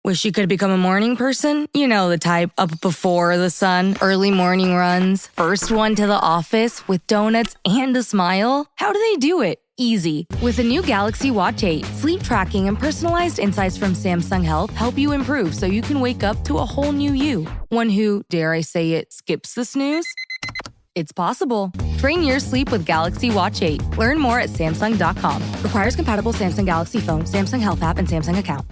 Wish you could become a morning person? You know the type, up before the sun, early morning runs, first one to the office with donuts and a smile. How do they do it? Easy. With the new Galaxy Watch 8, sleep tracking and personalized insights from Samsung Health help you improve so you can wake up to a whole new you. One who, dare I say it, skips the snooze? It's possible. Train your sleep with Galaxy Watch 8. Learn more at Samsung.com. Requires compatible Samsung Galaxy phone, Samsung Health app, and Samsung account.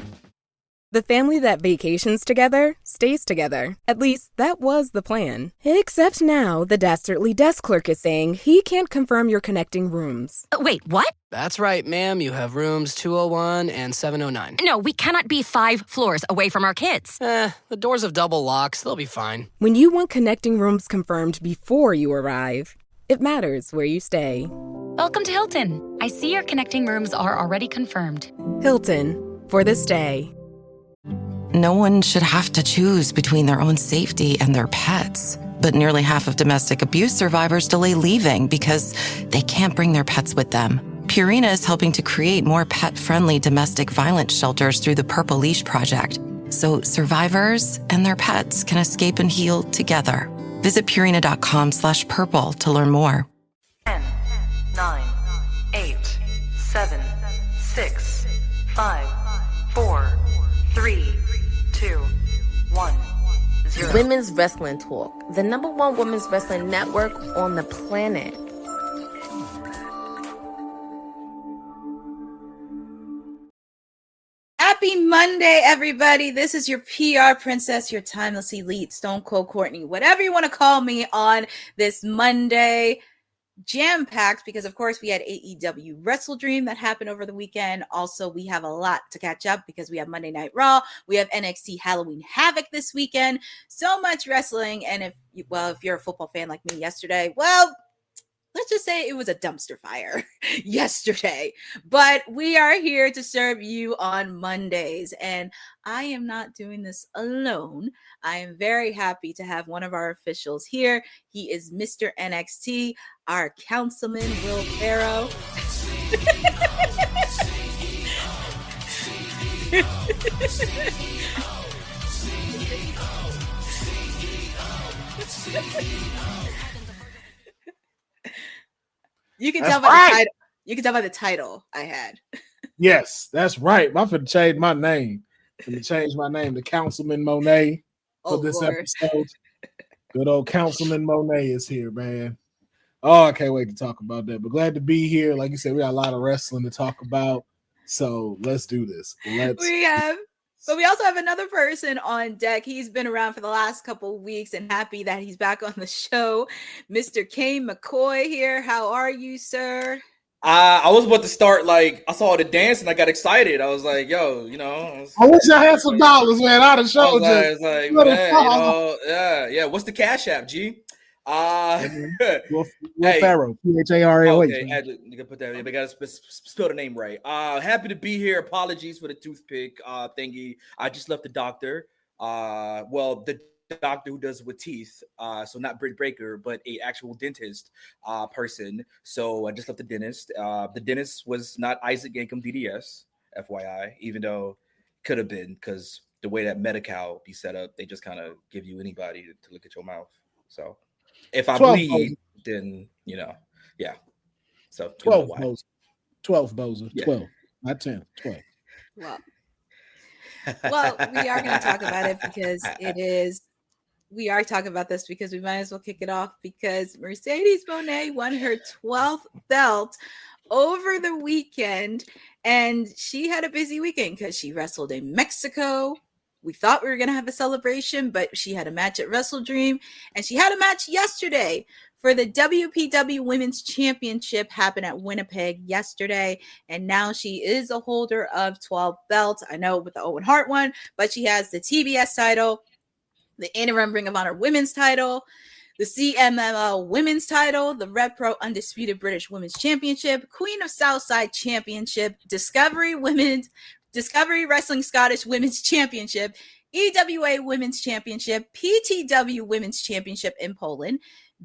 The family that vacations together stays together. At least, that was the plan. Except now, the dastardly desk clerk is saying he can't confirm your connecting rooms. Wait, what? That's right, ma'am. You have rooms 201 and 709. No, we cannot be 5 floors away from our kids. The doors have double locks. They'll be fine. When you want connecting rooms confirmed before you arrive, it matters where you stay. Welcome to Hilton. I see your connecting rooms are already confirmed. Hilton, for the stay. No one should have to choose between their own safety and their pets. But nearly half of domestic abuse survivors delay leaving because they can't bring their pets with them. Purina is helping to create more pet-friendly domestic violence shelters through the Purple Leash Project, so survivors and their pets can escape and heal together. Visit Purina.com/purple to learn more. 10, 9, 8, 7, 6, 5, 4, 3, 2, 1, 0. Women's Wrestling Talk, the #1 women's wrestling network on the planet. Happy Monday, everybody. This is your PR princess, your timeless elite, Stone Cold Courtney, whatever you want to call me on this Monday. Jam-packed because, of course, we had AEW WrestleDream that happened over the weekend. Also, we have a lot to catch up because we have Monday Night Raw. We have NXT Halloween Havoc this weekend. So much wrestling. And if you're a football fan like me yesterday, let's just say it was a dumpster fire yesterday. But we are here to serve you on Mondays. And I am not doing this alone. I am very happy to have one of our officials here. He is Mr. NXT, our councilman, Will Ferrell. You can tell by the title. You can tell by the title I had. Yes, that's right. I'm finna change my name. I'm finna change my name to Councilman Monet for this episode. Good old Councilman Monet is here, man. Oh, I can't wait to talk about that. But glad to be here. Like you said, we got a lot of wrestling to talk about. So let's do this. But we also have another person on deck. He's been around for the last couple of weeks and happy that he's back on the show. Mr. Kane McCoy here. How are you, sir? I was about to start, I saw the dance and I got excited. I was like, yo, I wish I had some dollars, man. I'd have showed you. I was like, man, yeah. What's the Cash App, G? Will Ferrell, Pharaoh. Okay, you can put that in. They gotta spell the name right. Happy to be here. Apologies for the toothpick thingy. I just left the doctor. The doctor who does with teeth. So not Britt Baker, but a actual dentist person. So I just left the dentist. The dentist was not Isaac Yankum DDS, FYI, even though could have been, because the way that Medi-Cal be set up, they just kind of give you anybody to look at your mouth. So if I bleed, then yeah. So 12 Boza. 12 Boza. Yeah. 12, not 10. 12. Well, we are going to talk about it because we are talking about this because we might as well kick it off because Mercedes Moné won her 12th belt over the weekend, and she had a busy weekend because she wrestled in Mexico. We thought we were going to have a celebration, but she had a match at WrestleDream, and she had a match yesterday for the WPW Women's Championship, happened at Winnipeg yesterday, and now she is a holder of 12 belts. I know with the Owen Hart one, but she has the TBS title, the Interim Ring of Honor Women's title, the CMLL Women's title, the Red Pro Undisputed British Women's Championship, Queen of Southside Championship, Discovery Wrestling Scottish Women's Championship, EWA Women's Championship, PTW Women's Championship in Poland,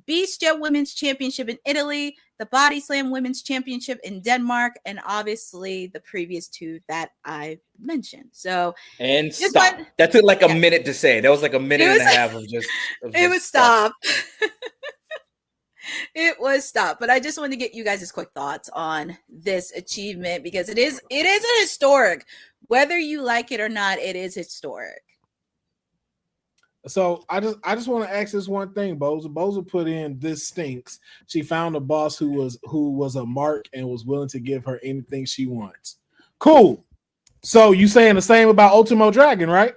Beast Jet Women's Championship in Italy, the Body Slam Women's Championship in Denmark, and obviously the previous two that I mentioned. So and stop. That took like a minute to say. That was like a minute and a half of just. It was stop. It was stop. But I just wanted to get you guys' quick thoughts on this achievement because it is a historic. Whether you like it or not, it is historic. So I just want to ask this one thing, Boza. Boza put in this stinks. She found a boss who was a mark and was willing to give her anything she wants. Cool. So you saying the same about Ultimo Dragon, right?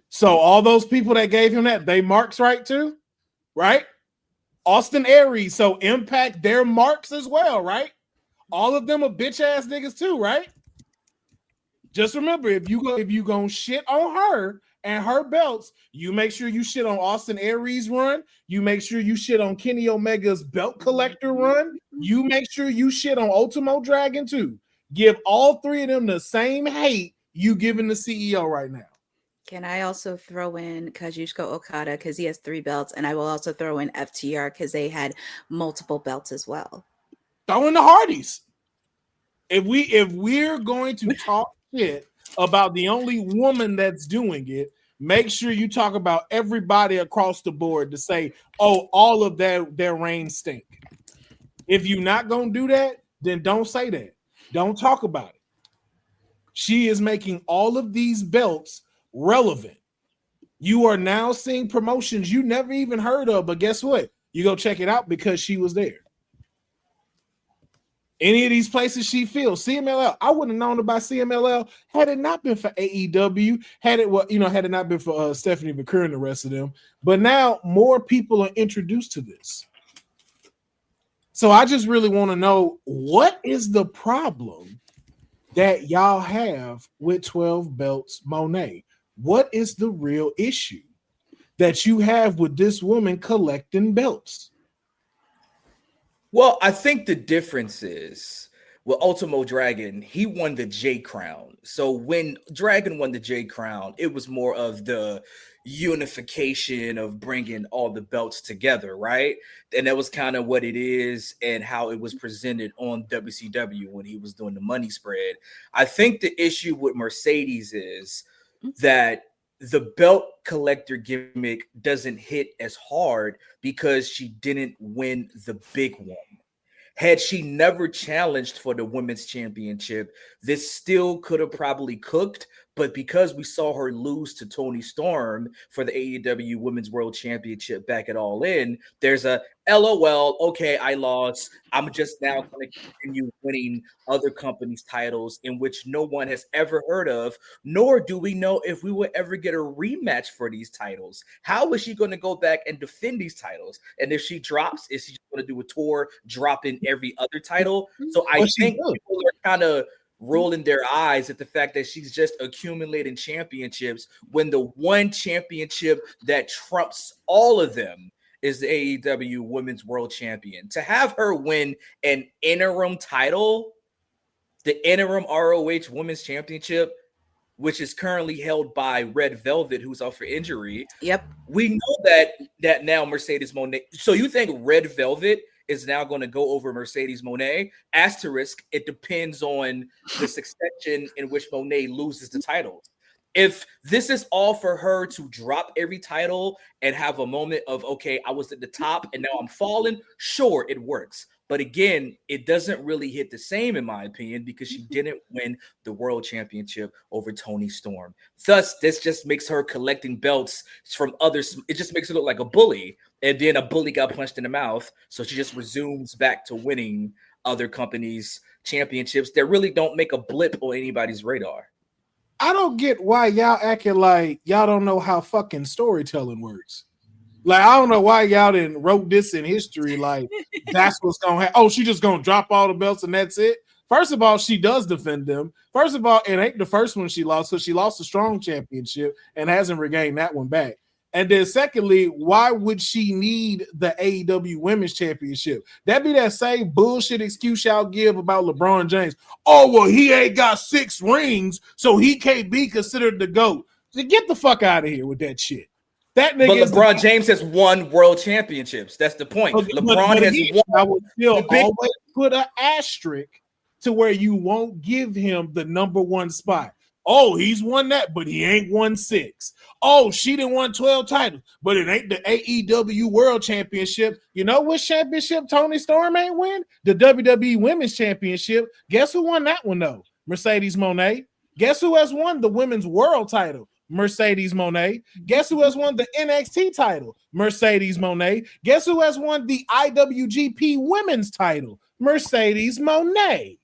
So all those people that gave him that, they marks right too, right? Austin Aries, so Impact their marks as well, right? All of them are bitch ass niggas too, right? Just remember, if you gonna shit on her and her belts, you make sure you shit on Austin Aries' run. You make sure you shit on Kenny Omega's belt collector run. You make sure you shit on Ultimo Dragon too. Give all three of them the same hate you giving the CEO right now. Can I also throw in Kazuchika Okada because he has 3 belts, and I will also throw in FTR because they had multiple belts as well. Throw in the Hardys. If we're going to talk shit about the only woman that's doing it, make sure you talk about everybody across the board to say, oh, all of their reigns stink. If you're not gonna do that, then don't say that. Don't talk about it. She is making all of these belts relevant. You are now seeing promotions you never even heard of, but guess what? You go check it out because she was there. Any of these places she feels, CMLL, I wouldn't have known about CMLL had it not been for AEW, had it not been for Stephanie McCurry and the rest of them. But now more people are introduced to this. So I just really want to know, what is the problem that y'all have with 12 Belts Monet? What is the real issue that you have with this woman collecting belts? Well, I think the difference is with Ultimo Dragon, he won the J Crown. So when Dragon won the J Crown, it was more of the unification of bringing all the belts together, right? And that was kind of what it is and how it was presented on WCW when he was doing the money spread. I think the issue with Mercedes is that the belt collector gimmick doesn't hit as hard because she didn't win the big one. Had she never challenged for the women's championship, this still could have probably cooked. But because we saw her lose to Toni Storm for the AEW Women's World Championship back at All In, there's a LOL, okay, I lost. I'm just now going to continue winning other companies' titles in which no one has ever heard of, nor do we know if we will ever get a rematch for these titles. How is she going to go back and defend these titles? And if she drops, is she just going to do a tour, dropping every other title? So I think people are kind of rolling their eyes at the fact that she's just accumulating championships when the one championship that trumps all of them is the AEW Women's World Champion. To have her win an interim title, the interim ROH Women's Championship, which is currently held by Red Velvet, who's out for injury. Yep. We know that now Mercedes Moné. So you think Red Velvet is now going to go over Mercedes Moné? Asterisk, it depends on the succession in which Moné loses the titles. If this is all for her to drop every title and have a moment of, okay, I was at the top and now I'm falling, sure, it works. But again, it doesn't really hit the same, in my opinion, because she didn't win the world championship over Toni Storm. Thus, this just makes her collecting belts from others. It just makes her look like a bully. And then a bully got punched in the mouth. So she just resumes back to winning other companies' championships that really don't make a blip on anybody's radar. I don't get why y'all acting like y'all don't know how fucking storytelling works. Like, I don't know why y'all didn't wrote this in history. Like, that's what's going to happen. Oh, she just going to drop all the belts and that's it. First of all, she does defend them. First of all, it ain't the first one she lost. So she lost the strong championship and hasn't regained that one back. And then secondly, why would she need the AEW Women's Championship? That'd be that same bullshit excuse y'all give about LeBron James. Oh, well, he ain't got 6 rings, so he can't be considered the GOAT. So get the fuck out of here with that shit. That nigga. But LeBron James has won world championships. That's the point. LeBron has won. I would still always put an asterisk to where you won't give him the number one spot. Oh, he's won that, but he ain't won 6. Oh, she didn't won 12 titles, but it ain't the AEW World Championship. You know what championship Tony Storm ain't win? The WWE Women's Championship. Guess who won that one, though? Mercedes Moné. Guess who has won the Women's World title? Mercedes Moné. Guess who has won the NXT title? Mercedes Moné. Guess who has won the IWGP Women's title? Mercedes Moné.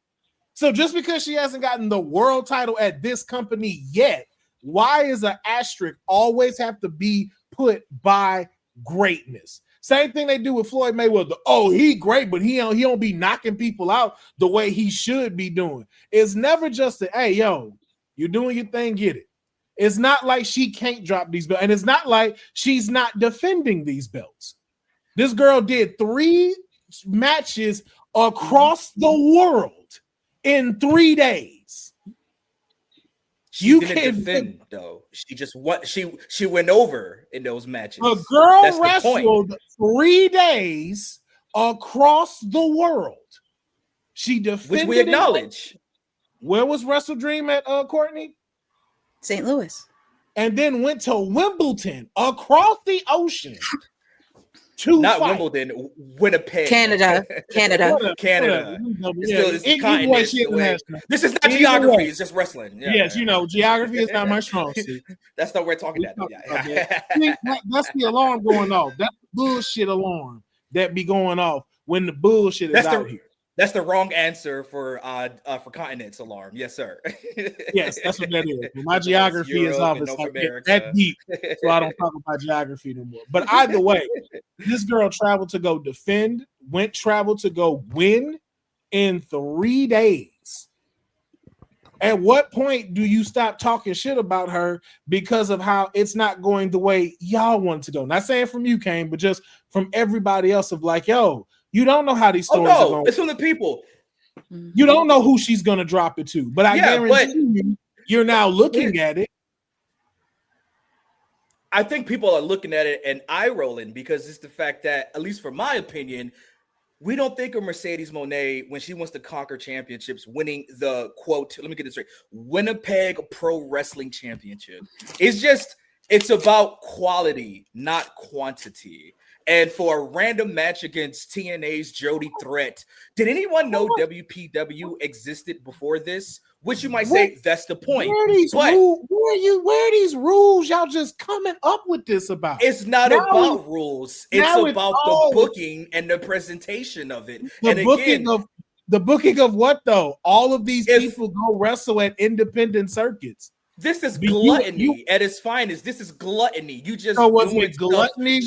So just because she hasn't gotten the world title at this company yet, why is an asterisk always have to be put by greatness? Same thing they do with Floyd Mayweather. Oh, he great, but he don't be knocking people out the way he should be doing. It's never just a, hey, yo, you're doing your thing, get it. It's not like she can't drop these belts, and it's not like she's not defending these belts. This girl did 3 matches across the world in 3 days. She didn't defend though. She just she went over in those matches. A girl wrestled 3 days across the world. She defended, which we acknowledge. Where was WrestleDream at, Courtney? St. Louis. And then went to Wimbledon across the ocean. Not fight. Wimbledon, Winnipeg, Canada. This is not geography; it's just wrestling. Yeah, yes, you know, geography is not my strong suit. That's not what we're talking about. That's the alarm going off. That's the bullshit alarm that be going off when the bullshit is out here. That's the wrong answer for continents alarm. Yes, sir. Yes, that's what that is. My geography is off. It's like that deep, so I don't talk about geography no more. But either way, this girl traveled to go defend, traveled to go win in 3 days. At what point do you stop talking shit about her because of how it's not going the way y'all want it to go? Not saying from you, Kane, but just from everybody else of like, yo, you don't know how these stories are going. It's from the people. You don't know who she's going to drop it to, but I guarantee you're now looking at it. I think people are looking at it and eye rolling because it's the fact that, at least from my opinion, we don't think of Mercedes Moné when she wants to conquer championships, winning the quote. Let me get this right: Winnipeg Pro Wrestling Championship. It's about quality, not quantity. And for a random match against TNA's Jody Threat, did anyone know WPW existed before this? Which you might say that's the point. Where are these rules y'all just coming up with this about? It's not about rules. It's about the booking and the presentation of it. The booking of what though? All of these people go wrestle at independent circuits. This is gluttony at its finest. This is gluttony. You just was it gluttony?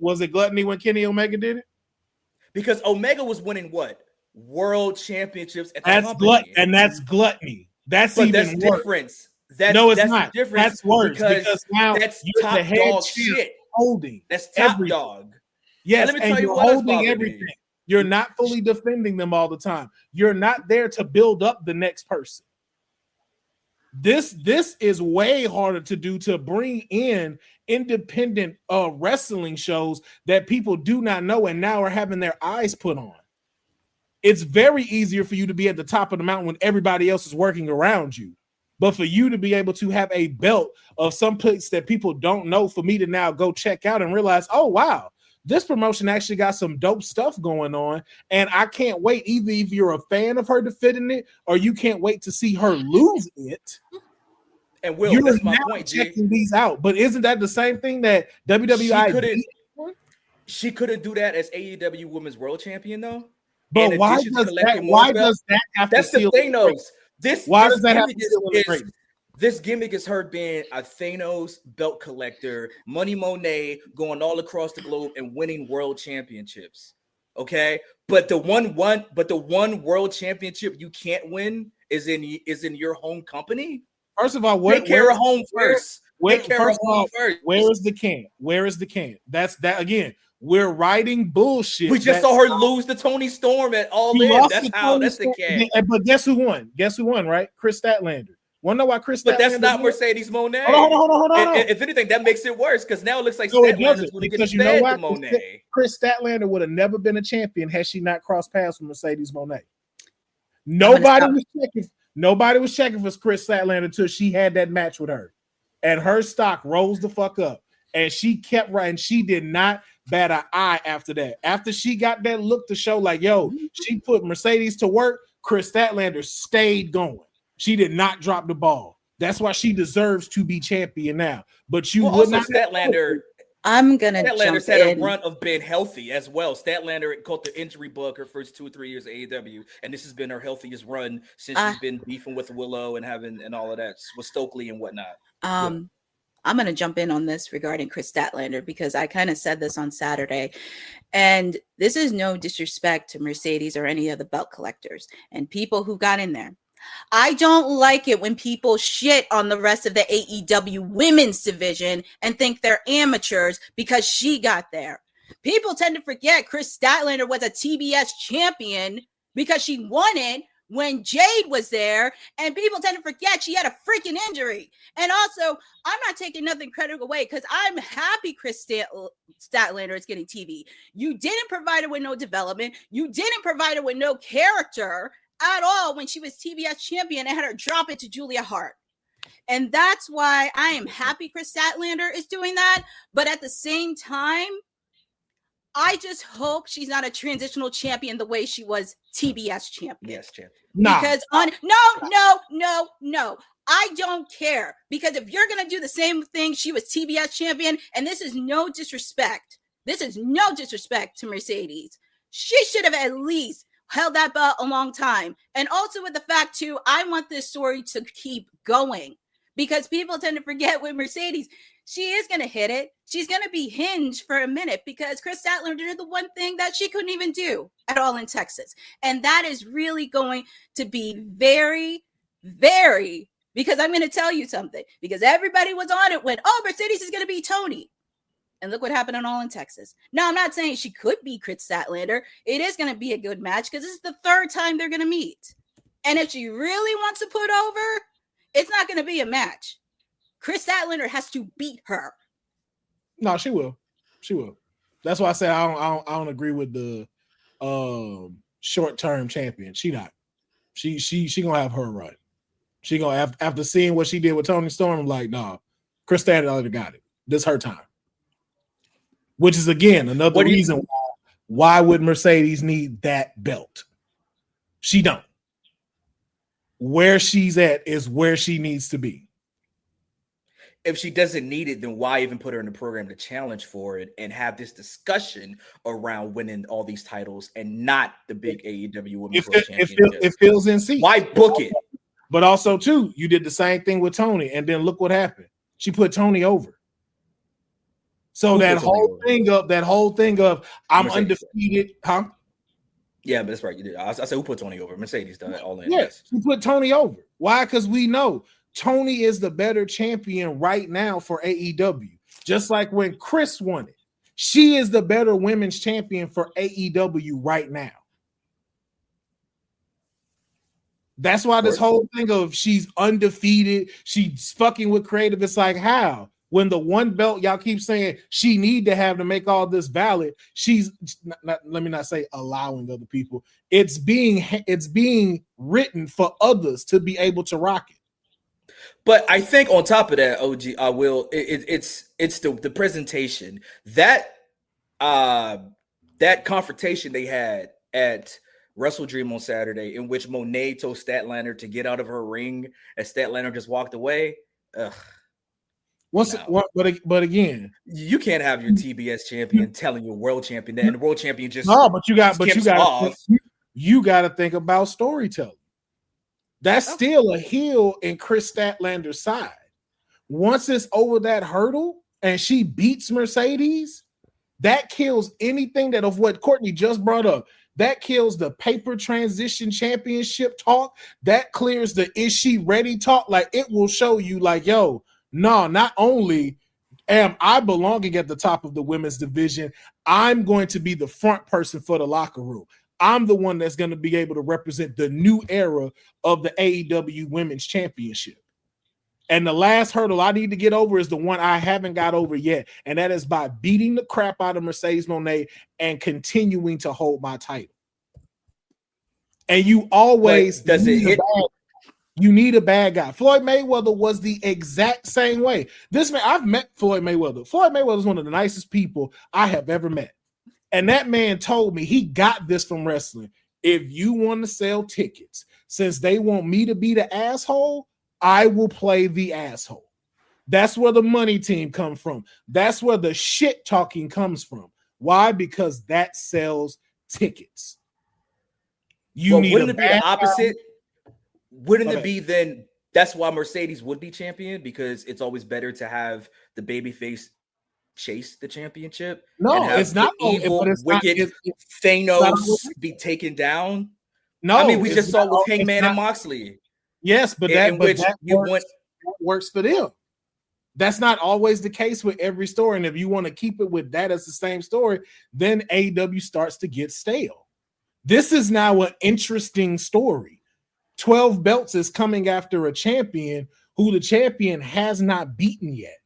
Was it gluttony when Kenny Omega did it? Because Omega was winning what? World championships at that's gluttony. That's different. That's not. Different. That's worse because now that's top dog shit. Holding. That's top dog. Yes, and you're holding everything. You're not fully defending them all the time. You're not there to build up the next person. This is way harder to do, to bring in independent wrestling shows that people do not know and now are having their eyes put on. It's very easier for you to be at the top of the mountain when everybody else is working around you. But for you to be able to have a belt of some place that people don't know, for me to now go check out and realize, oh, wow, this promotion actually got some dope stuff going on. And I can't wait, either if you're a fan of her defending it or you can't wait to see her lose it. And Will, that's my point, checking these out. But isn't that the same thing that WWE She couldn't do that as AEW Women's World Champion, though? But why does that have That's to the thing, though. This gimmick is her being a Thanos belt collector, Money Monet, going all across the globe and winning world championships. Okay, but the one world championship you can't win is in your home company. First of all, take care of home first. Where is the can? Where is the can? That's that again. We're writing bullshit. We just saw her lose to Tony Storm at All In. That's the can. But guess who won? Guess who won, right? Chris Statlander. Wanna know why Chris? But that's not Mercedes Moné. Hold on. If anything, that makes it worse because now it looks like No, it Statlander's doesn't, going to because get you know fed why? to Moné. Chris Statlander would have never been a champion had she not crossed paths with Mercedes Moné. Nobody was checking for Chris Statlander until she had that match with her, and her stock rose the fuck up, and she kept right, and she did not bat an eye after that. After she got that look to show, like, yo, she put Mercedes to work. Chris Statlander stayed going. She did not drop the ball. That's why she deserves to be champion now. But you would not. Statlander. Statlander's had a run of being healthy as well. Statlander caught the injury bug her first 2 or 3 years at AEW, and this has been her healthiest run since she's been beefing with Willow and all of that with Stokely and whatnot. I'm going to jump in on this regarding Chris Statlander because I kind of said this on Saturday, and this is no disrespect to Mercedes or any of the belt collectors and people who got in there. I don't like it when people shit on the rest of the AEW women's division and think they're amateurs because she got there. People tend to forget Chris Statlander was a TBS champion because she won it when Jade was there, and people tend to forget she had a freaking injury. And also, I'm not taking nothing credit away because I'm happy Chris Statlander is getting TV. You didn't provide her with no development. You didn't provide her with no character at all when she was TBS champion and had her drop it to Julia Hart. And that's why I am happy Chris Statlander is doing that. But at the same time, I just hope she's not a transitional champion the way she was TBS champion. Yes, champion. Because no. I don't care. Because if you're going to do the same thing, she was TBS champion, and this is no disrespect. This is no disrespect to Mercedes. She should have at least held that belt a long time. And also with the fact, too, I want this story to keep going because people tend to forget with Mercedes, she is going to hit it. She's going to be hinged for a minute because Chris Statlander did the one thing that she couldn't even do at all in Texas. And that is really going to be very, very, because I'm going to tell you something, because everybody was on it when, Mercedes is going to be Tony. And look what happened on All in Texas. Now, I'm not saying she could be Chris Statlander. It is going to be a good match because this is the third time they're going to meet. And if she really wants to put over, it's not going to be a match. Chris Statlander has to beat her. No, she will. She will. That's why I say I don't agree with the short-term champion. She not. She gonna have her run. She gonna after seeing what she did with Toni Storm. I'm like, nah, Chris Statlander got it. This is her time. Which is, again, another reason why would Mercedes need that belt? She don't. Where she's at is where she needs to be. If she doesn't need it, then why even put her in the program to challenge for it and have this discussion around winning all these titles and not the big AEW Women's World Championship? It feels in seat. Why book it? But also, too, you did the same thing with Tony, and then look what happened. She put Tony over. So that whole thing of I'm Mercedes. undefeated, huh? Yeah, but that's right. You did. I said who put Tony over? Mercedes done all in. Yes, she put Tony over. Why? Because we know Tony is the better champion right now for AEW. Just like when Chris won it, she is the better women's champion for AEW right now. That's why this whole thing of she's undefeated, she's fucking with creative. It's like, how? When the one belt y'all keep saying she need to have to make all this valid, she's not, let me not say allowing other people. It's being written for others to be able to rock it. But I think on top of that, OG, I will. It's the presentation that confrontation they had at WrestleDream on Saturday, in which Moné told Statlander to get out of her ring, and Statlander just walked away. Ugh. But again, you can't have your TBS champion telling your world champion that, and the world champion just you got to think about storytelling. That's still a heel in Chris Statlander's side. Once it's over that hurdle and she beats Mercedes, that kills anything that of what Courtney just brought up. That kills the paper transition championship talk. That clears the is she ready talk. Like, it will show you like, yo, no, not only am I belonging at the top of the women's division, I'm going to be the front person for the locker room. I'm the one that's going to be able to represent the new era of the AEW Women's Championship. And the last hurdle I need to get over is the one I haven't got over yet. And that is by beating the crap out of Mercedes Moné and continuing to hold my title. And you always you need a bad guy. Floyd Mayweather was the exact same way. This man, I've met Floyd Mayweather. Floyd Mayweather is one of the nicest people I have ever met. And that man told me he got this from wrestling. If you want to sell tickets, since they want me to be the asshole, I will play the asshole. That's where the money team comes from. That's where the shit talking comes from. Why? Because that sells tickets. Wouldn't it be the opposite? Wouldn't it be then? That's why Mercedes would be champion, because it's always better to have the babyface chase the championship. No, and have it's not evil, wicked Thanos be taken down. No, I mean we just saw with Hangman and Moxley. Yes, but that works for them. That's not always the case with every story. And if you want to keep it with that as the same story, then AEW starts to get stale. This is now an interesting story. 12 belts is coming after a champion who the champion has not beaten yet.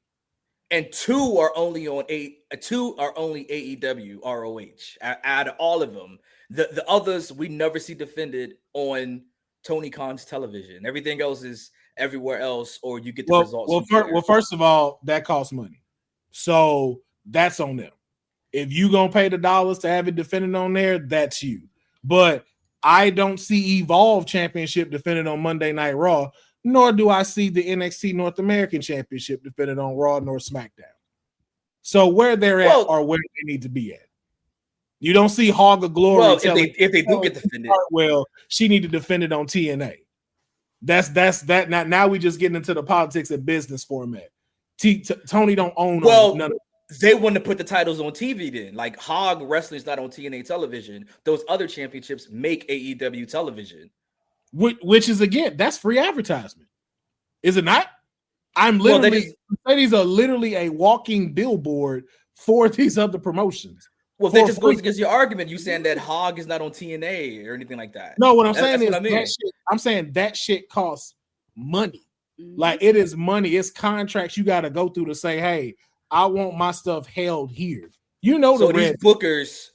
And two are only AEW ROH out of all of them. The others we never see defended on Tony Khan's television. Everything else is everywhere else, or you get the results. Well, first of all, that costs money. So that's on them. If you gonna pay the dollars to have it defended on there, that's you. But I don't see Evolve Championship defended on Monday Night Raw, nor do I see the NXT North American Championship defended on Raw nor SmackDown. So where they're at or where they need to be at. You don't see Hog of Glory. Well, if they do get defended, well, she need to defend it on TNA. That's that. Now we just getting into the politics and business format. Tony don't own. Well, none of they want to put the titles on TV then. Like Hog Wrestling's not on TNA television. Those other championships make AEW television. Which is, again, that's free advertisement. Is it not? I'm literally, these are literally a walking billboard for these other promotions. Well, that just goes against your argument. You saying that Hog is not on TNA or anything like that. No, what I'm saying is I'm saying that shit costs money. Like, it is money. It's contracts you got to go through to say, hey, I want my stuff held here. You know, so these bookers,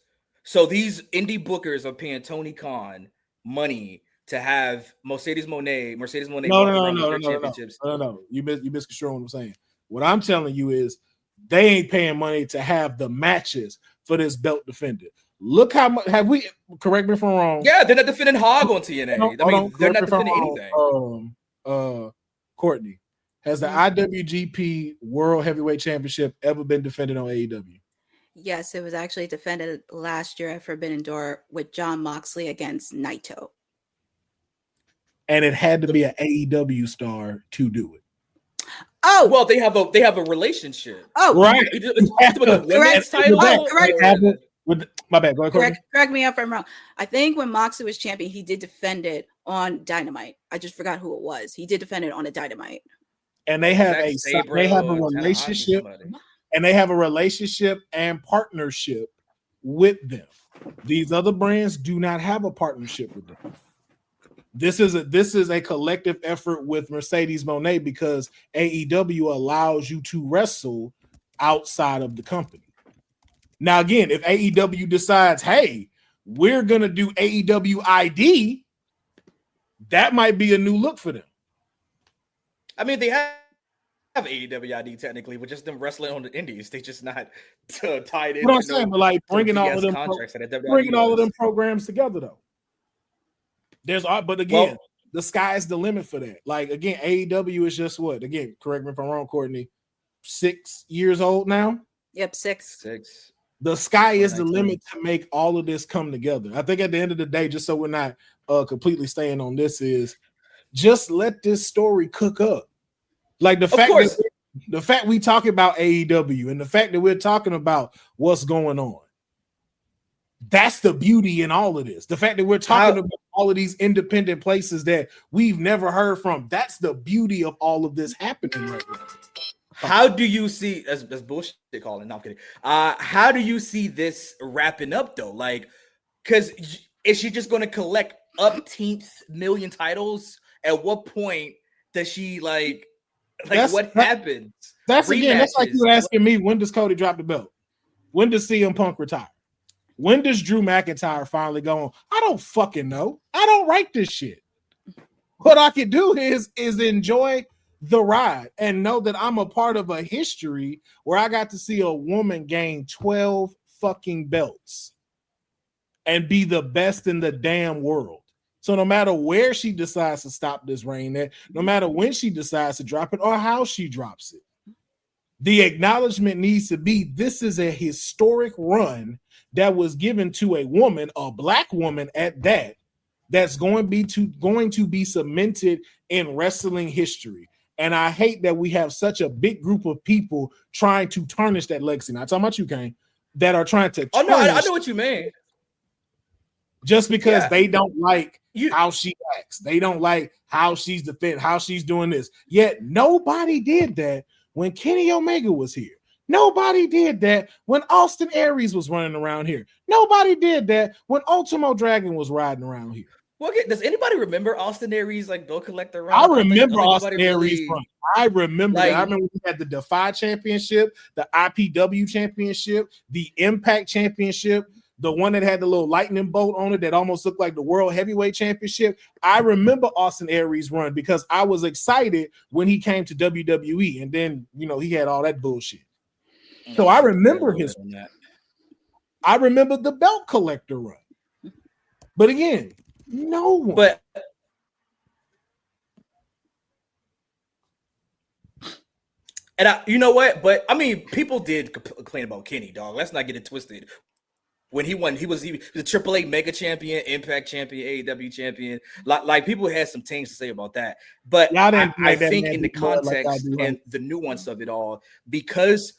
these indie bookers are paying Tony Khan money to have Mercedes Moné. No. You misconstruing what I'm saying. What I'm telling you is they ain't paying money to have the matches for this belt defended. Look how much have we, correct me if I'm wrong. Yeah, they're not defending Hog on TNA. They're not defending anything. Courtney, has the IWGP World Heavyweight Championship ever been defended on AEW? Yes, it was actually defended last year at Forbidden Door with Jon Moxley against Naito. And it had to be an AEW star to do it. Oh, well, they have a relationship. Oh, right. My bad. Go ahead. Correct me if I'm wrong. I think when Moxley was champion, he did defend it on Dynamite. I just forgot who it was. He did defend it on a Dynamite. And they have a relationship, and they have a relationship and partnership with them. These other brands do not have a partnership with them. This is a collective effort with Mercedes Moné because AEW allows you to wrestle outside of the company. Now, again, if AEW decides, hey, we're going to do AEW ID, that might be a new look for them. I mean, they have AEW ID technically, but just them wrestling on the indies. They just not tied in. What I'm saying, but like bringing all of them programs together, though. But again, the sky's the limit for that. Like, again, AEW is just what? Again, correct me if I'm wrong, Courtney, 6 years old now? Yep, six. The sky is the limit to make all of this come together. I think at the end of the day, just so we're not completely staying on this, is just let this story cook up. Like the fact we talk about AEW and the fact that we're talking about what's going on. That's the beauty in all of this. The fact that we're talking about all of these independent places that we've never heard from. That's the beauty of all of this happening right now. How do you see as bullshit calling? No, I'm kidding. How do you see this wrapping up though? Like, because is she just going to collect 18 million titles? At what point does she like Like, what happens? That's again, that's like you asking me, when does Cody drop the belt? When does CM Punk retire? When does Drew McIntyre finally go on? I don't fucking know. I don't write this shit. What I can do is enjoy the ride and know that I'm a part of a history where I got to see a woman gain 12 fucking belts and be the best in the damn world. So no matter where she decides to stop this reign at, no matter when she decides to drop it or how she drops it, the acknowledgement needs to be, this is a historic run that was given to a woman, a black woman at that, that's going to be cemented in wrestling history. And I hate that we have such a big group of people trying to tarnish that legacy. Not talking about you, Kane, that are trying to. Oh no, I know what you mean. Just because they don't like how she acts, they don't like how she's defending, how she's doing this. Yet nobody did that when Kenny Omega was here. Nobody did that when Austin Aries was running around here. Nobody did that when Ultimo Dragon was riding around here. Well, does anybody remember Austin Aries like bill collector run? I remember Austin Aries run. I remember that. I remember we had the Defy Championship, the IPW Championship, the Impact Championship, the one that had the little lightning bolt on it that almost looked like the World Heavyweight Championship. I remember Austin Aries run because I was excited when he came to WWE, and then he had all that bullshit. So I remember I remember the belt collector run. But again, no one. But you know what? But I mean, people did complain about Kenny, dog. Let's not get it twisted. When he won, he was the AAA Mega Champion, Impact Champion, AEW Champion. Like people had some things to say about that. But I think in the context and the nuance of it all, because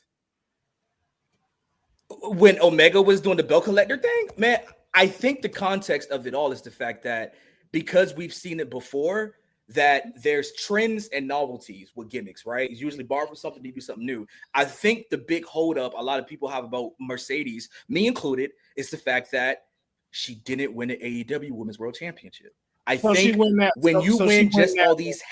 when Omega was doing the belt collector thing, man, I think the context of it all is the fact that because we've seen it before, that there's trends and novelties with gimmicks, right? It's usually borrowed from something to do something new. I think the big holdup a lot of people have about Mercedes, me included, is the fact that she didn't win the AEW Women's World Championship. I think when you win all these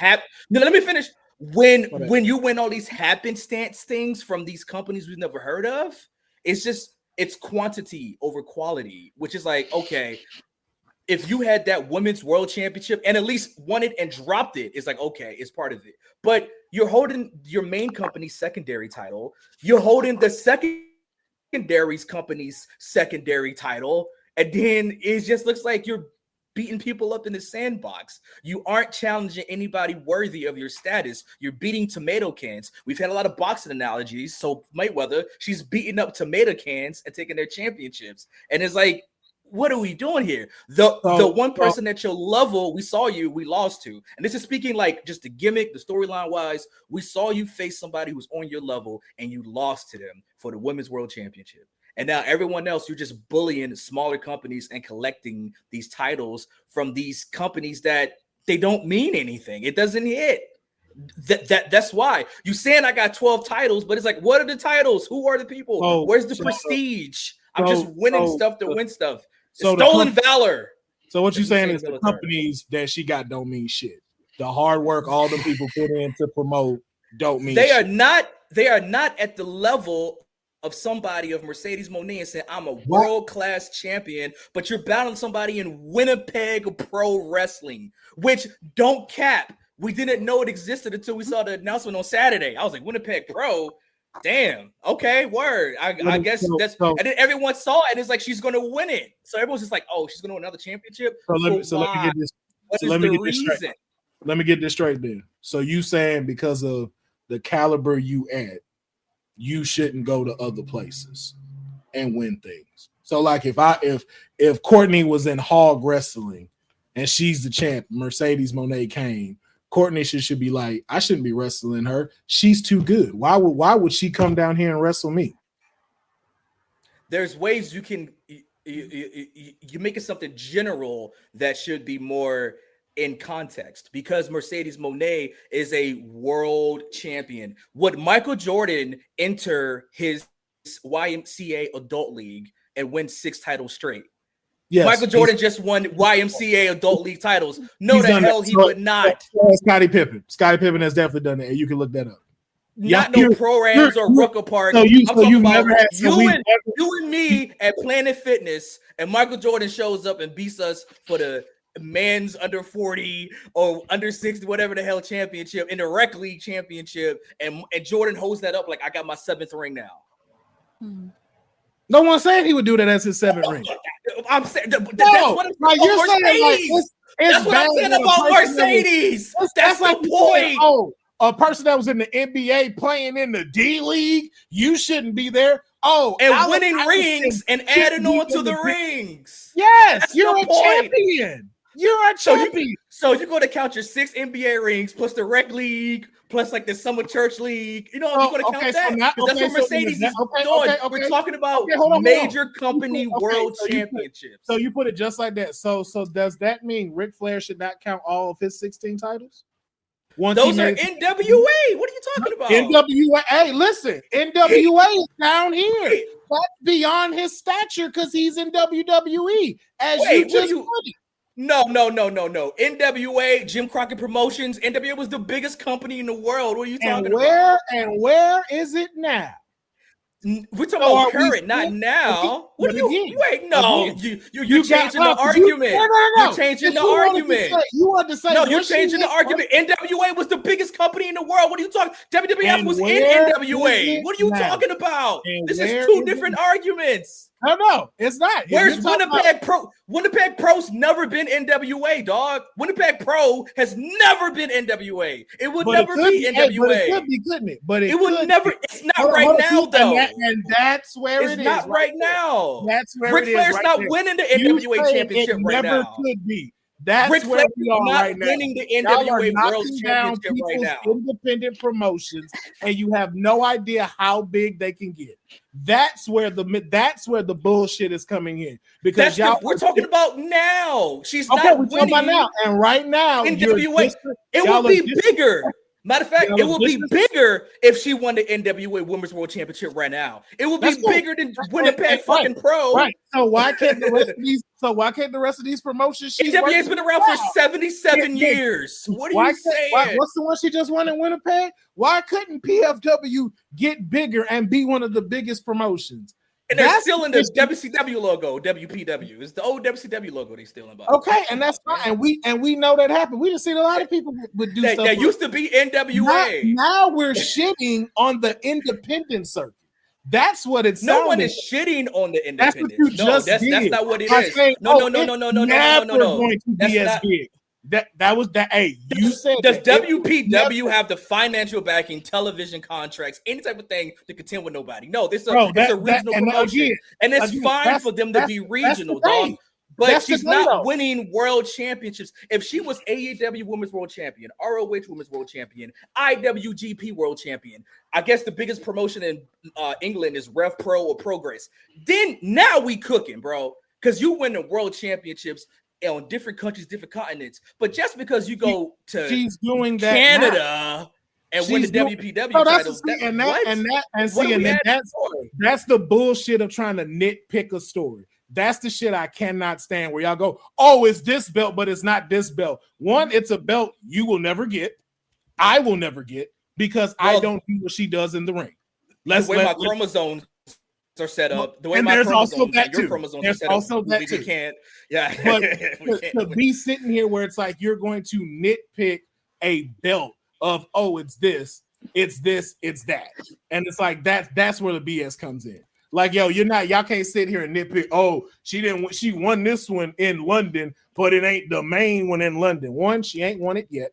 no, let me finish. When you win all these happenstance things from these companies we've never heard of, it's quantity over quality, which is like, okay, if you had that Women's World Championship and at least won it and dropped it, it's like, okay, it's part of it. But you're holding your main company's secondary title. You're holding the secondaries company's secondary title. And then it just looks like you're beating people up in the sandbox. You aren't challenging anybody worthy of your status. You're beating tomato cans. We've had a lot of boxing analogies. So Mayweather, she's beating up tomato cans and taking their championships. And it's like, what are we doing here? The one person at your level, we lost to. And this is speaking like just the gimmick, the storyline wise, we saw you face somebody who was on your level and you lost to them for the Women's World Championship. And now everyone else, you're just bullying smaller companies and collecting these titles from these companies that they don't mean anything. It doesn't hit. That's why you saying I got 12 titles, but it's like, what are the titles? Who are the people? Where's the prestige? I'm just winning stuff to win stuff. Stolen valor. So what you're saying is the companies that she got don't mean shit. The hard work all the people put in to promote don't mean they shit. They are not at the level of somebody of Mercedes Mone and saying, I'm a world-class champion, but you're battling somebody in Winnipeg Pro Wrestling, which don't cap. We didn't know it existed until we saw the announcement on Saturday. I was like, Winnipeg Pro? Damn. Okay, word. I guess that's and then everyone saw it and it's like she's gonna win it. So everyone's just like, oh, she's gonna win another championship. Let me get this. Let me get this straight then. So you saying because of the caliber you at, you shouldn't go to other places and win things. So like if Courtney was in Hog Wrestling and she's the champ, Mercedes Mone came, Courtney should be like, I shouldn't be wrestling her. She's too good. Why would she come down here and wrestle me? There's ways you can you make it something general that should be more in context because Mercedes Mone is a world champion. Would Michael Jordan enter his YMCA adult league and win 6 titles straight? Yes, Michael Jordan just won YMCA adult league titles. No, the hell he would not. Scottie Pippen. Scottie Pippen has definitely done it, and you can look that up. Not no pro-ams or Rucker Park. I'm talking about you and me at Planet Fitness, and Michael Jordan shows up and beats us for the men's under 40 or under 60, whatever the hell championship, in the rec league championship, and Jordan holds that up like, I got my 7th ring now. No one said he would do that as his 7th ring. I'm saying that's what you're saying. That's what I'm saying about Mercedes. That's the point. Oh, a person that was in the NBA playing in the D League, you shouldn't be there. Oh, and winning rings and adding on to the rings. Yes, you're a champion. You're a champion. So you're going to count your 6 NBA rings plus the rec league plus like the summer church league. You know, you're going to count that. That's what Mercedes is doing. We're talking about major company world championships. So you put it just like that. So does that mean Ric Flair should not count all of his 16 titles? Those are NWA. What are you talking about? NWA. Hey, listen, NWA is down here. That's beyond his stature because he's in WWE. No. NWA, Jim Crockett Promotions. NWA was the biggest company in the world. What are you talking about? And where is it now? We're talking about current, not now. What do you wait? No, you're changing the argument. You're changing the argument. You want to say no? You're changing the argument. NWA was the biggest company in the world. What are you talking? WWF was in NWA. What are you talking about? This is 2 different arguments. No, it's not. Where's Winnipeg Pro? Winnipeg Pro's never been NWA, dog. Winnipeg Pro has never been NWA. It would never be NWA. But it could be, couldn't it? But it would never. It's not right now, though. And that's where it is. It's not right now. That's where Ric Flair's not winning the NWA championship right now. It never could be. That's Ric where we are not right now. winning the NWA World Championship right now. Independent promotions, and you have no idea how big they can get. That's where the bullshit is coming in because we're talking about now. She's okay, not we're winning talking about now, and right now NWA. It will be bigger. Matter of fact, it will be bigger if she won the NWA Women's World Championship right now. It will be bigger than Winnipeg fucking Pro. Right. So why can't the rest of these? So why can't the rest of these promotions? NWA's been around for 77 years. What are you saying? What's the one she just won in Winnipeg? Why couldn't PFW get bigger and be one of the biggest promotions? And they're still in the WCW logo, WPW. It's the old WCW logo they still in. Okay, and that's fine. And we know that happened. We just seen a lot of people would do stuff. That used to be NWA. Now we're shitting on the independent circuit. That's what it's. No one is shitting on the independent. That's what you just did. That's not what it is. No. Going to be as big. That was that. Hey, you said. Does WPW have the financial backing, television contracts, any type of thing to contend with nobody? No, it's a regional promotion, and it's fine for them to be regional, dog. But she's not winning world championships. If she was AEW Women's World Champion, ROH Women's World Champion, IWGP World Champion, I guess the biggest promotion in England is Rev Pro or Progress. Then now we cooking, bro, because you win the world championships on different countries, different continents. But just because you go to she's doing that Canada now. And win the WPW titles, that's the bullshit of trying to nitpick a story. That's the shit I cannot stand. Where y'all go, oh, it's this belt, but it's not this belt. One, it's a belt you will never get. I will never get because I don't do what she does in the ring. The way my chromosomes are set up, the way my chromosomes and your chromosomes are set up, we can't. Yeah, but to be sitting here where it's like you're going to nitpick a belt of it's this, it's that, and it's like that's where the BS comes in. Like, yo, y'all can't sit here and nitpick. Oh, she won this one in London, but it ain't the main one in London. One, she ain't won it yet.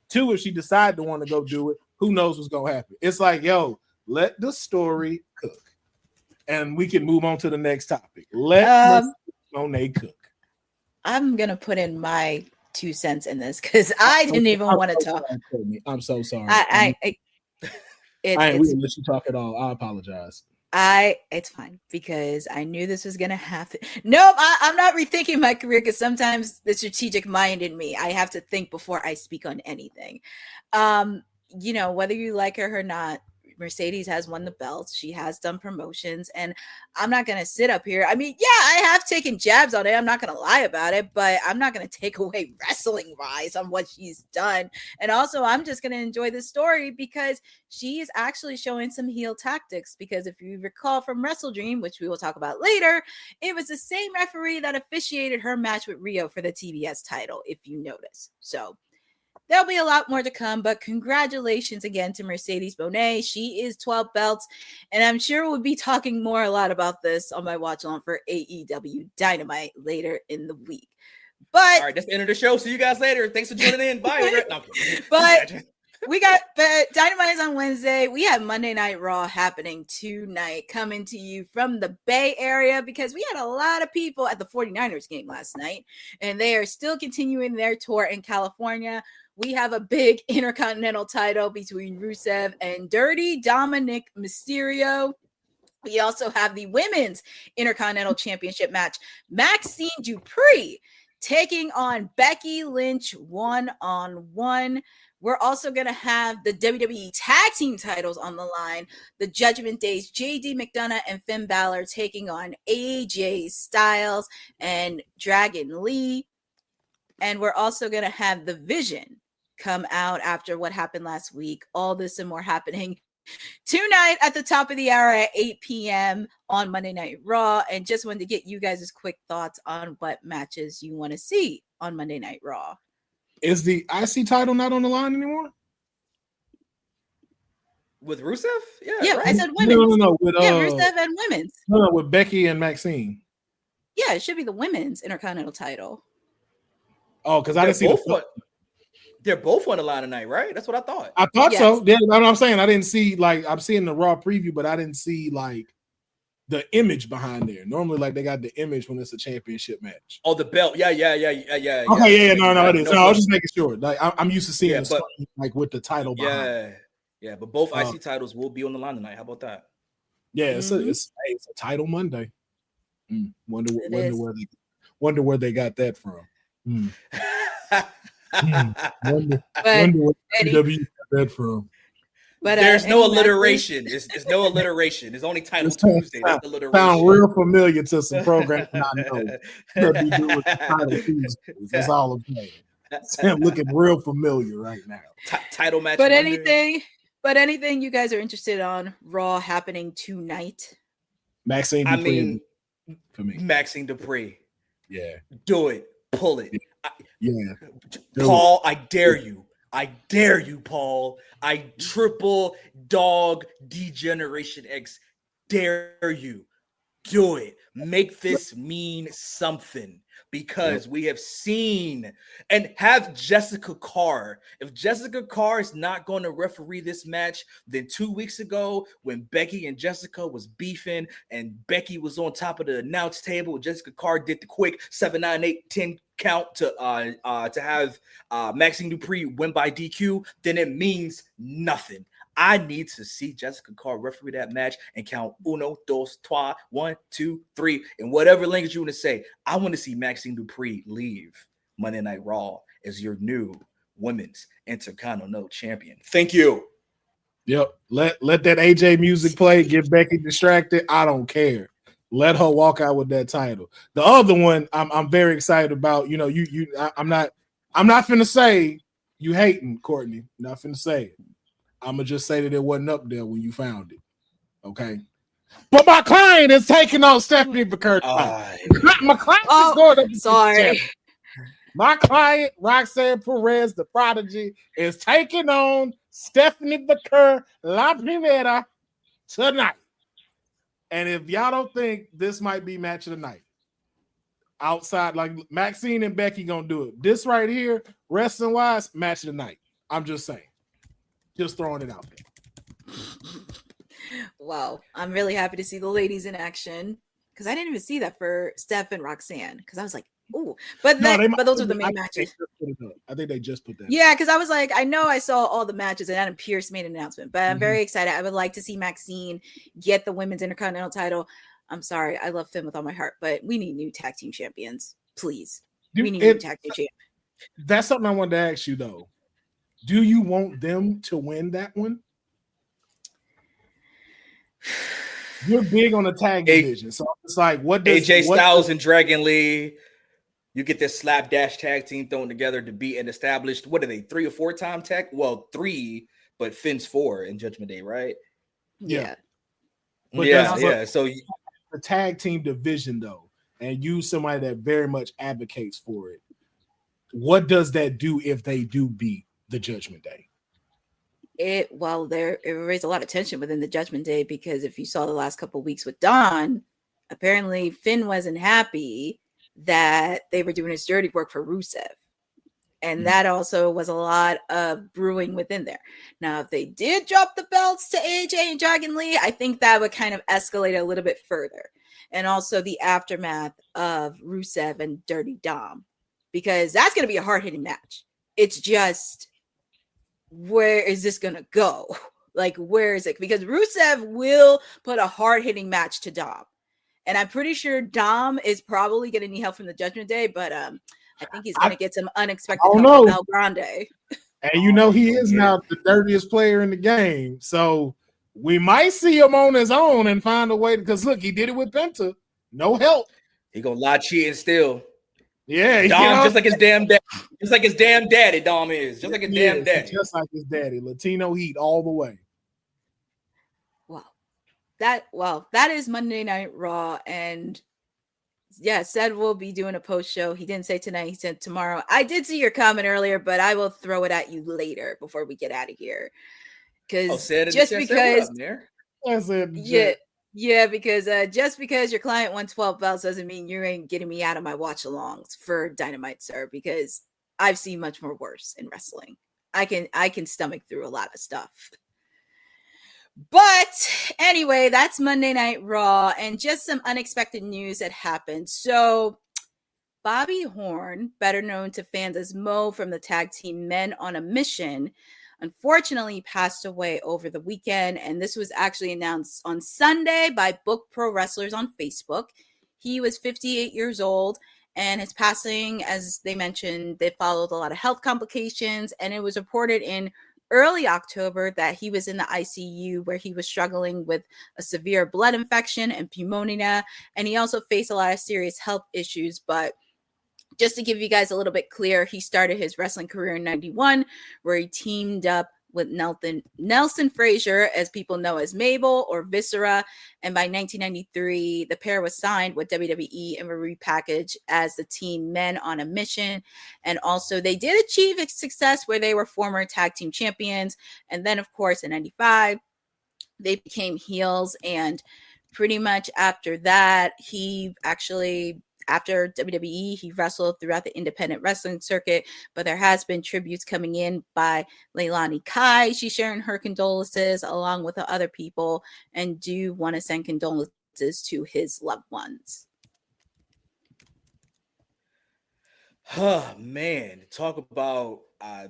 Two, if she decide to want to go do it, who knows what's gonna happen? It's like, yo, let the story cook, and we can move on to the next topic. Let Monet cook. I'm gonna put in my 2 cents in this because I didn't even want to talk. I'm so sorry. I didn't let you talk at all. I apologize. It's fine because I knew this was gonna happen. Nope, I'm not rethinking my career because sometimes the strategic mind in me, I have to think before I speak on anything. Whether you like her or not, Mercedes has won the belts. She has done promotions, and I'm not going to sit up here. I mean, yeah, I have taken jabs on it. I'm not going to lie about it, but I'm not going to take away wrestling wise on what she's done. And also, I'm just going to enjoy this story because she is actually showing some heel tactics. Because if you recall from WrestleDream, which we will talk about later, it was the same referee that officiated her match with Rio for the TBS title, if you notice. So there'll be a lot more to come, but congratulations again to Mercedes Mone. She is 12 belts, and I'm sure we'll be talking a lot about this on my watch along for AEW Dynamite later in the week. But all right, that's the end of the show. See you guys later. Thanks for tuning in. Bye. No, but we got Dynamite is on Wednesday. We have Monday Night Raw happening tonight, coming to you from the Bay Area because we had a lot of people at the 49ers game last night, and they are still continuing their tour in California. We have a big Intercontinental title between Rusev and Dirty Dominic Mysterio. We also have the Women's Intercontinental Championship match. Maxine Dupree taking on Becky Lynch one-on-one. We're also going to have the WWE Tag Team titles on the line. The Judgment Day's JD McDonough and Finn Balor taking on AJ Styles and Dragon Lee. And we're also going to have The Vision come out after what happened last week. All this and more happening tonight at the top of the hour at 8 p.m. on Monday Night Raw. And just wanted to get you guys' quick thoughts on what matches you want to see on Monday Night Raw. Is the IC title not on the line anymore? With Rusev? Yeah, right? I said women's. No. With, Rusev and women's. No, with Becky and Maxine. Yeah, it should be the women's Intercontinental title. Oh, because I didn't see they're both on the line tonight, right? That's what I thought. I thought so. Yeah, that's what I'm saying. I didn't see, like, I'm seeing the Raw preview, but I didn't see, like, the image behind there. Normally, like, they got the image when it's a championship match. Oh, the belt. Yeah. Okay, yeah, no, it is. No, I was just making sure. Like, I'm used to seeing the screen, like, with the title behind. Yeah, but both IC titles will be on the line tonight. How about that? Yeah, it's a title Monday. Wonder where they got that from. Wonder where WWE got that from. But there's no alliteration. There's no alliteration. There's only title Tuesday. That's alliteration. Sound real familiar to some programs I know. Title Tuesdays. That's all I'm saying. I'm looking real familiar right now. Title match. But anything you guys are interested on Raw happening tonight? Maxine Dupree. For me. Maxine Dupree. Yeah. Do it. Pull it. Yeah. Paul, I dare you. I dare you, Paul. I triple dog D-Generation X dare you. Do it. Make this mean something because we have seen and have Jessica Carr. If Jessica Carr is not going to referee this match, then 2 weeks ago when Becky and Jessica was beefing and Becky was on top of the announce table, Jessica Carr did the quick 7, 9, 8, 10 count to have Maxine Dupree win by DQ, then it means nothing. I need to see Jessica Carr referee that match and count 1, 2, 3, 1, 2, 3, in whatever language you want to say. I want to see Maxine Dupree leave Monday Night Raw as your new women's Intercontinental champion. Thank you. Yep. Let that AJ music play. Get Becky distracted. I don't care. Let her walk out with that title. The other one, I'm very excited about. You know, I'm not finna say you hating, Courtney. Not finna say it. I'm gonna just say that it wasn't up there when you found it. Okay. But my client is taking on Stephanie McCurdy. My client is going up. Sorry. My client, Roxanne Perez, the prodigy, is taking on Stephanie McCurdy La Primera tonight. And if y'all don't think this might be match of the night, outside, like Maxine and Becky gonna do it. This right here, wrestling wise, match of the night. I'm just saying. Just throwing it out there. Wow. I'm really happy to see the ladies in action because I didn't even see that for Steph and Roxanne because I was like, ooh. But those are the main matches. I think they just put that. Yeah, because I was like, I know I saw all the matches and Adam Pearce made an announcement, but I'm very excited. I would like to see Maxine get the women's Intercontinental title. I'm sorry, I love Finn with all my heart, but we need new tag team champions, please. We need new tag team champions. That's something I wanted to ask you though. Do you want them to win that one? You're big on the tag division, so it's like, what does AJ Styles and Dragon Lee? You get this slapdash tag team thrown together to be an established. What are they? 3 or 4 time tag? Well, 3, but Finn's 4 in Judgment Day, right? Yeah. But yeah. So the tag team division, though, and you somebody that very much advocates for it. What does that do if they do beat the Judgment Day? It raised a lot of tension within the Judgment Day, because if you saw the last couple of weeks with Dawn, apparently Finn wasn't happy that they were doing his dirty work for Rusev. And that also was a lot of brewing within there. Now, if they did drop the belts to AJ and Dragon Lee, I think that would kind of escalate a little bit further. And also the aftermath of Rusev and Dirty Dom, because that's going to be a hard-hitting match. It's just, where is this going to go? Like, where is it? Because Rusev will put a hard-hitting match to Dom. And I'm pretty sure Dom is probably going to need help from the Judgment Day, but I think he's going to get some unexpected help from El Grande. And you know he is now the dirtiest player in the game. So we might see him on his own and find a way, because look, he did it with Penta. No help. He gonna lie, cheat, and steal. Yeah, Dom, just like his damn dad. Just like his damn daddy, Dom is. Just like his damn daddy. Just like his daddy. Latino heat all the way. That is Monday Night Raw, and yeah, said we'll be doing a post show. He didn't say tonight, he said tomorrow. I did see your comment earlier, but I will throw it at you later before we get out of here. Because just because just because your client won 12 belts doesn't mean you ain't getting me out of my watch alongs for Dynamite, sir, because I've seen much more worse in wrestling. I can stomach through a lot of stuff. But anyway, that's Monday Night Raw, and just some unexpected news that happened. So Bobby Horn, better known to fans as Mo from the tag team Men on a Mission, unfortunately passed away over the weekend. And this was actually announced on Sunday by Book Pro Wrestlers on Facebook. He was 58 years old, and his passing, as they mentioned, they followed a lot of health complications, and it was reported in early October that he was in the ICU, where he was struggling with a severe blood infection and pneumonia, and he also faced a lot of serious health issues. But just to give you guys a little bit clear, he started his wrestling career in 91, where he teamed up with Nelson Frazier, as people know as Mabel or Viscera. And by 1993, the pair was signed with WWE and were repackaged as the team Men on a Mission. And also they did achieve success where they were former tag team champions. And then, of course, in 95, they became heels. And pretty much after that, after WWE, he wrestled throughout the independent wrestling circuit, but there has been tributes coming in by Leilani Kai. She's sharing her condolences along with the other people, and do want to send condolences to his loved ones. Oh, man. Talk about a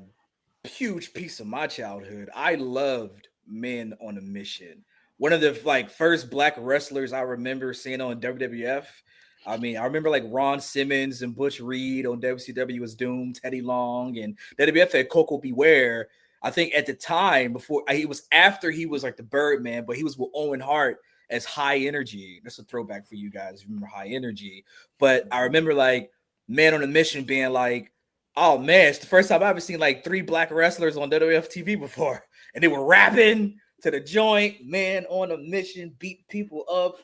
huge piece of my childhood. I loved Men on a Mission. One of the first black wrestlers I remember seeing on WWF. I mean, I remember Ron Simmons and Butch Reed on WCW was Doom, Teddy Long, and WWF had Coco Beware. I think at the time after he was the Birdman, but he was with Owen Hart as High Energy. That's a throwback for you guys. Remember High Energy? But I remember Man on a Mission being oh man, it's the first time I've ever seen 3 black wrestlers on WWF TV before, and they were rapping to the joint. Man on a Mission, beat people up.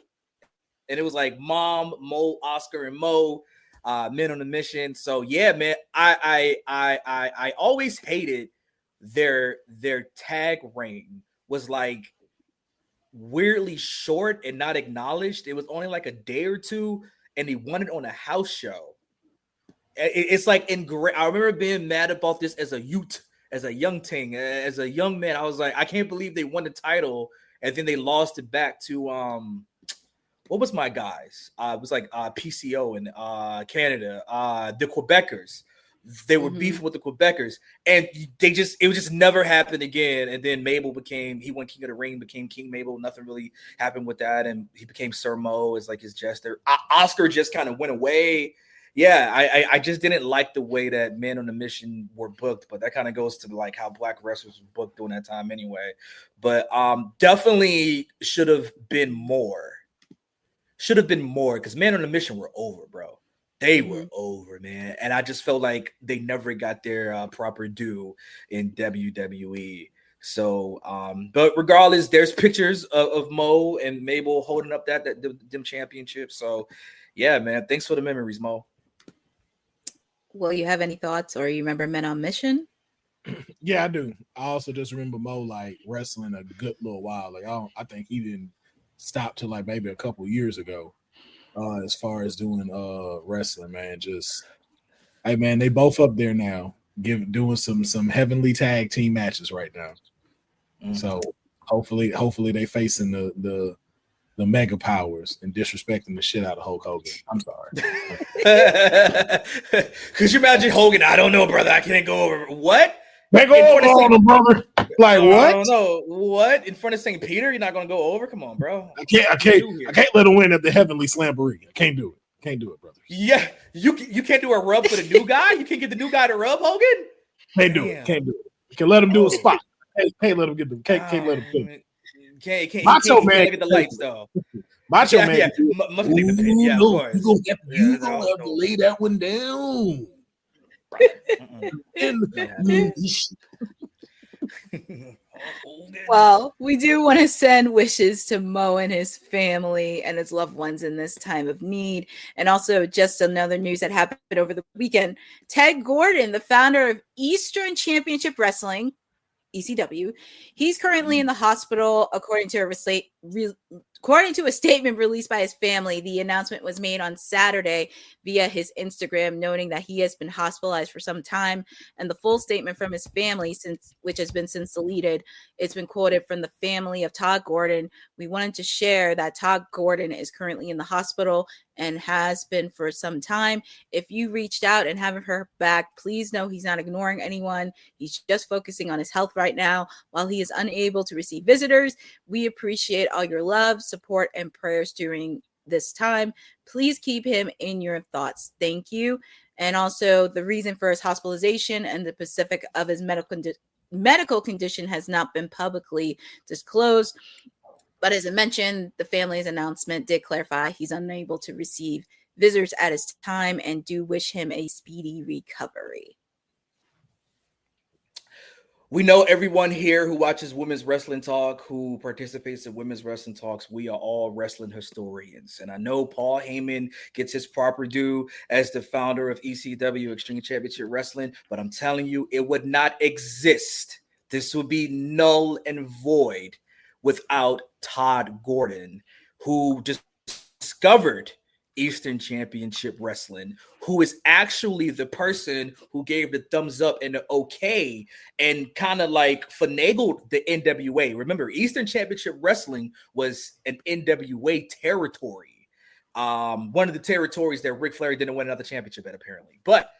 And it was Mom, Mo, Oscar, and Mo, Men on a Mission. So yeah, man, I always hated their tag reign was weirdly short and not acknowledged. It was only a day or two, and they won it on a house show. It's I remember being mad about this as a youth, as a young teen, as a young man. I was I can't believe they won the title, and then they lost it back to what was my guys? It was PCO in Canada, the Quebecers. They were beefing with the Quebecers, and it would just never happen again. And then Mabel he won King of the Ring, became King Mabel. Nothing really happened with that, and he became Sir Mo as his jester. Oscar just kind of went away, Yeah, I just didn't like the way that Men on a Mission were booked, but that kind of goes to like how black wrestlers were booked during that time anyway. But definitely should have been more. Should have been more because Men on a Mission were over, bro. They were over, man. And I just felt like they never got their proper due in WWE. So, but regardless, there's pictures of Mo and Mabel holding up them championships. So, yeah, man. Thanks for the memories, Mo. Well, you have any thoughts or you remember Men on Mission? Yeah, I do. I also just remember Mo like wrestling a good little while. Like I think he didn't stop till like maybe a couple years ago. As far as doing wrestling, man, just hey man, they both up there now, doing some heavenly tag team matches right now. So hopefully they facing the mega powers and disrespecting the shit out of Hulk Hogan. I'm sorry. Could you imagine Hogan? I don't know, brother. I can't go over. What? They go over on him, brother. Like what? I don't know. What? In front of St. Peter, you're not gonna go over? Come on, bro. I can't let him win at the Heavenly Slamboree. I can't do it. Can't do it, brother. Yeah, you can't do a rub for the new guy. You can't get the new guy to rub Hogan. Can't do it. Can't do it. You can let him do a spot. Can't let him get them. Can't let him do it. Can't Macho Man get the lights though. Macho Man. Yeah, must leave the pin. Yeah, of course. You gonna have to lay that one down. Well, we do want to send wishes to Mo and his family and his loved ones in this time of need. And also just another news that happened over the weekend. Tod Gordon, the founder of Eastern Championship Wrestling, ECW, he's currently in the hospital, according to a statement released by his family. The announcement was made on Saturday via his Instagram, noting that he has been hospitalized for some time. And the full statement from his family, which has been since deleted, it's been quoted from the family of Tod Gordon. We wanted to share that Tod Gordon is currently in the hospital and has been for some time. If you reached out and haven't heard back, please know he's not ignoring anyone. He's just focusing on his health right now while he is unable to receive visitors. We appreciate all your love, support, and prayers during this time. Please keep him in your thoughts. Thank you. And also, the reason for his hospitalization and the specific of his medical condition has not been publicly disclosed. But as I mentioned, the family's announcement did clarify he's unable to receive visitors at his time and do wish him a speedy recovery. We know everyone here who watches Women's Wrestling Talk, who participates in Women's Wrestling Talks, we are all wrestling historians. And I know Paul Heyman gets his proper due as the founder of ECW, Extreme Championship Wrestling, but I'm telling you, it would not exist. This would be null and void without Tod Gordon, who just discovered Eastern Championship Wrestling, who is actually the person who gave the thumbs up and the okay and kind of like finagled the NWA. Remember, Eastern Championship Wrestling was an NWA territory. One of the territories that Ric Flair didn't win another championship at, apparently. But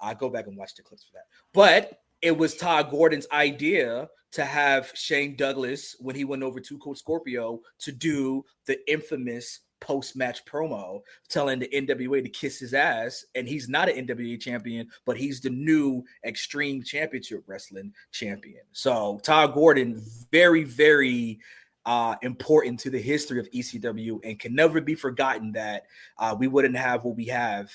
I'll go back and watch the clips for that. But it was Tod Gordon's idea to have Shane Douglas, when he went over to Code Scorpio, to do the infamous post-match promo telling the NWA to kiss his ass, and he's not an NWA champion, but he's the new Extreme Championship Wrestling champion. So Tod Gordon, very, very important to the history of ECW, and can never be forgotten that we wouldn't have what we have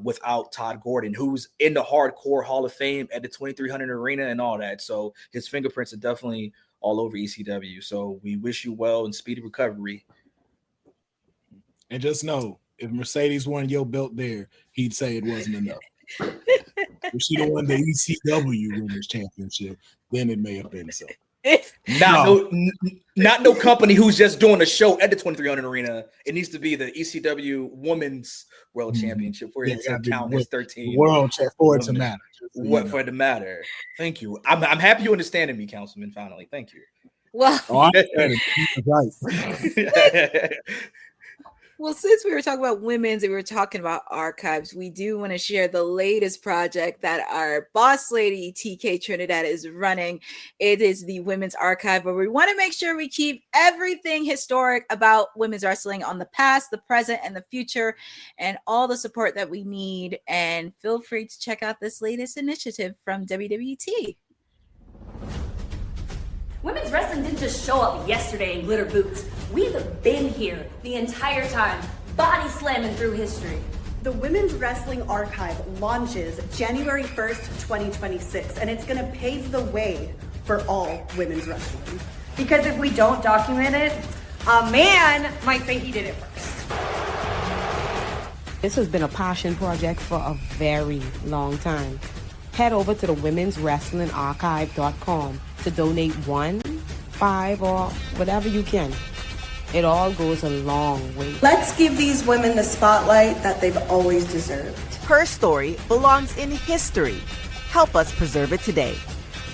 without Tod Gordon, who's in the Hardcore Hall of Fame at the 2300 Arena and all that. So his fingerprints are definitely all over ECW. So we wish you well and speedy recovery. And just know, if Mercedes won your belt there, he'd say it wasn't enough. If she don't win the ECW Women's Championship, then it may have been so. Not no company who's just doing a show at the 2300 Arena. It needs to be the ECW Women's World Championship, where it's count as 13. World for it to matter. What for it to matter? Thank you. I'm happy you understanding me, Councilman. Finally, thank you. Well, right. Well, since we were talking about women's and we were talking about archives, we do want to share the latest project that our boss lady, TK Trinidad, is running. It is the Women's Archive, where we want to make sure we keep everything historic about women's wrestling on the past, the present, and the future, and all the support that we need. And feel free to check out this latest initiative from WWT. Women's wrestling didn't just show up yesterday in glitter boots. We've been here the entire time, body slamming through history. The Women's Wrestling Archive launches January 1st, 2026, and it's going to pave the way for all women's wrestling. Because if we don't document it, a man might say he did it first. This has been a passion project for a very long time. Head over to the womenswrestlingarchive.com to donate 1, 5, or whatever you can. It all goes a long way. Let's give these women the spotlight that they've always deserved. Her story belongs in history. Help us preserve it today.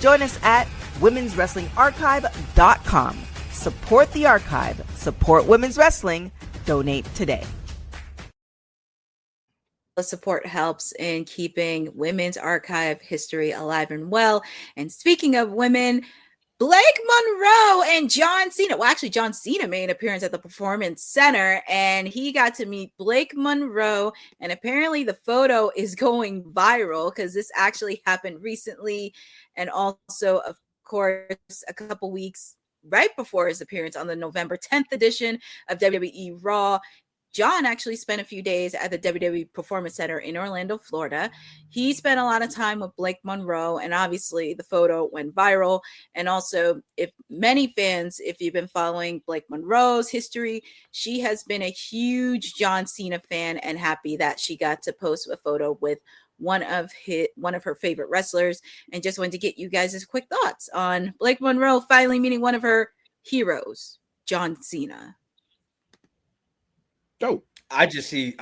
Join us at womenswrestlingarchive.com. Support the archive. Support women's wrestling. Donate today. The support helps in keeping women's archive history alive and well. And speaking of women, Blake Monroe and John Cena. Well, actually, John Cena made an appearance at the Performance Center, and he got to meet Blake Monroe. And apparently, the photo is going viral because this actually happened recently, and also, of course, a couple weeks right before his appearance on the November 10th edition of WWE Raw. John actually spent a few days at the WWE Performance Center in Orlando, Florida. He spent a lot of time with Blake Monroe, and obviously the photo went viral. And also, if many fans, if you've been following Blake Monroe's history, she has been a huge John Cena fan and happy that she got to post a photo with one of her favorite wrestlers. And just wanted to get you guys' quick thoughts on Blake Monroe finally meeting one of her heroes, John Cena. Dope. I just see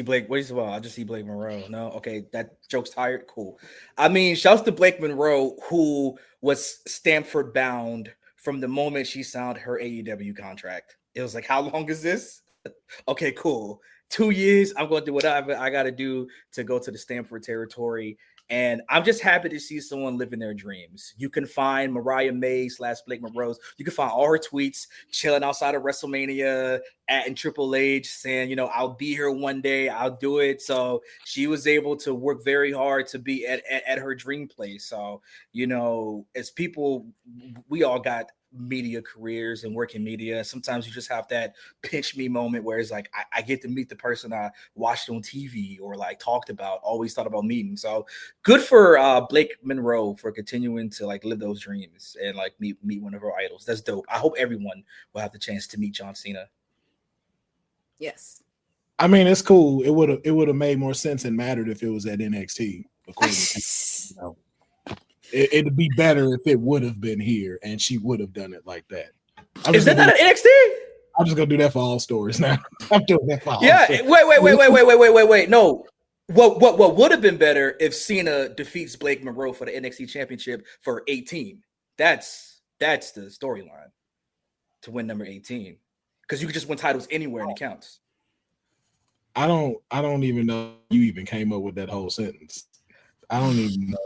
Blake. Wait a while. I just see Blake Monroe. No, okay, that joke's tired. Cool. I mean, shouts to Blake Monroe, who was Stamford bound from the moment she signed her AEW contract. It was like, how long is this? Okay, cool. 2 years. I'm going to do whatever I got to do to go to the Stamford territory. And I'm just happy to see someone living their dreams. You can find Mariah May / Blake Monroe. You can find all her tweets chilling outside of WrestleMania at Triple H saying, you know, I'll be here one day. I'll do it. So she was able to work very hard to be at her dream place. So, you know, as people, we all got media careers and work in media. Sometimes you just have that pinch me moment where it's like I get to meet the person I watched on TV or like talked about, always thought about meeting. So good for Blake Monroe for continuing to like live those dreams and like meet one of her idols. That's dope. I hope everyone will have the chance to meet John Cena. Yes. I mean, it's cool. It would have made more sense and mattered if it was at NXT. You know. It'd be better if it would have been here and she would have done it like that. Is that not an NXT? I'm just gonna do that for all stories now. I'm doing that for all stories. Wait. No. What would have been better if Cena defeats Blake Monroe for the NXT championship for 18? That's the storyline to win number 18. Because you could just win titles anywhere and it counts. I don't even know you even came up with that whole sentence. I don't even know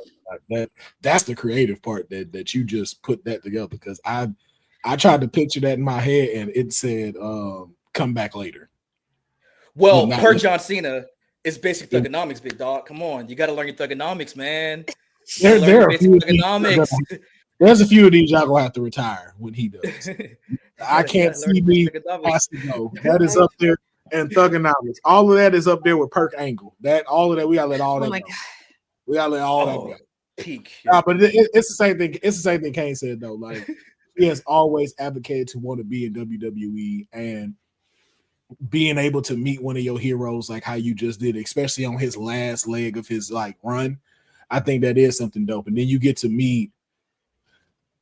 that's the creative part that you just put that together, because I tried to picture that in my head and it said come back later. Well, per John Cena, it's basic thugonomics, big dog. Come on, you got to learn your thugonomics, man. There are there's a few of these y'all gonna have to retire when he does. I can't see me has to go. That is up there, and thugonomics. All of that is up there with Perk Angle. All of that we gotta let all that go. We gotta let all that go. Peak. But it's the same thing. It's the same thing Kane said though. Like he has always advocated to want to be in WWE, and being able to meet one of your heroes like how you just did, especially on his last leg of his like run, I think that is something dope. And then you get to meet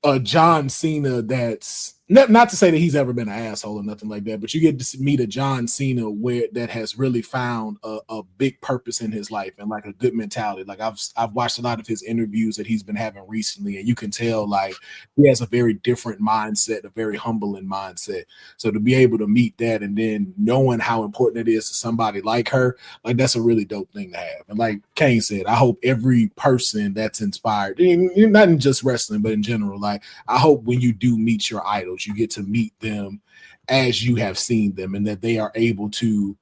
a John Cena that's not to say that he's ever been an asshole or nothing like that, but you get to meet a John Cena that has really found a big purpose in his life and like a good mentality. Like I've watched a lot of his interviews that he's been having recently, and you can tell like he has a very different mindset, a very humbling mindset. So to be able to meet that and then knowing how important it is to somebody like her, like that's a really dope thing to have. And like Kane said, I hope every person that's inspired, not in just wrestling, but in general, like I hope when you do meet your idols, you get to meet them as you have seen them, and that they are able to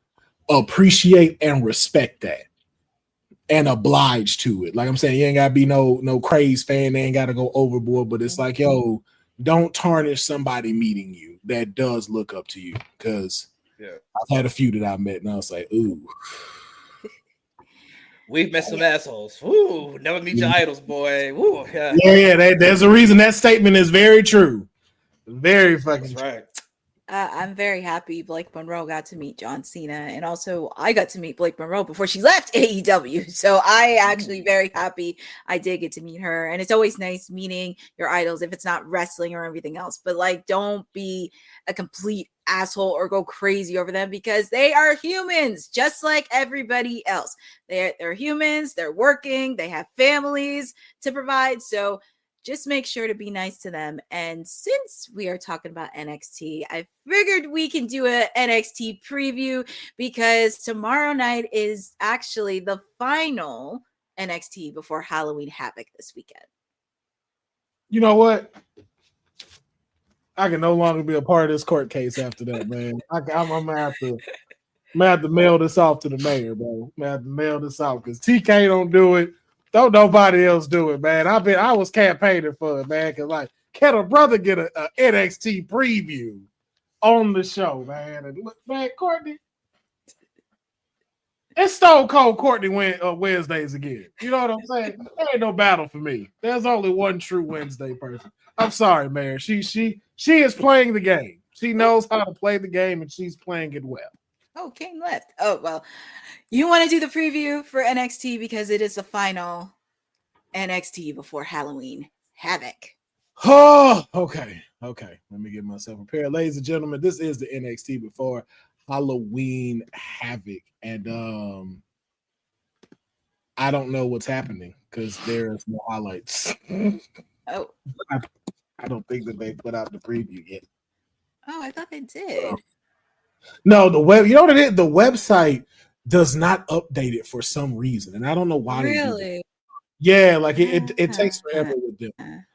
appreciate and respect that and oblige to it. Like I'm saying, you ain't gotta be no craze fan, they ain't gotta go overboard, but it's like, yo, don't tarnish somebody meeting you that does look up to you. Because I've had a few that I met and I was like, ooh. We've met some assholes. Ooh, never meet your idols, boy. Ooh, There's a reason that statement is very true. Very fucking That's right. I'm very happy Blake Monroe got to meet John Cena, and also I got to meet Blake Monroe before she left AEW. So I actually very happy I did get to meet her. And it's always nice meeting your idols if it's not wrestling or everything else. But like, don't be a complete asshole or go crazy over them, because they are humans just like everybody else. They're humans, they're working, they have families to provide. So just make sure to be nice to them. And since we are talking about NXT, I figured we can do a NXT preview, because tomorrow night is actually the final NXT before Halloween Havoc this weekend. You know what? I can no longer be a part of this court case after that, man. I'm gonna have to mail this off to the mayor, bro. I'm gonna have to mail this off because TK don't do it. Don't nobody else do it, man. I was campaigning for it, man. Cause like, can a brother get a NXT preview on the show, man? And look, man, Courtney, it's Stone Cold Courtney Wednesdays again. You know what I'm saying? There ain't no battle for me. There's only one true Wednesday person. I'm sorry, Mayor. She is playing the game. She knows how to play the game, and she's playing it well. Oh, King left. Oh, well, you want to do the preview for NXT because it is the final NXT before Halloween Havoc. Oh, okay. Let me get myself prepared. Ladies and gentlemen, this is the NXT before Halloween Havoc. And I don't know what's happening because there's no highlights. Oh. I don't think that they put out the preview yet. Oh, I thought they did. No, the web. You know what it is? The website does not update it for some reason, and I don't know why. Really? Yeah, like it takes forever with them.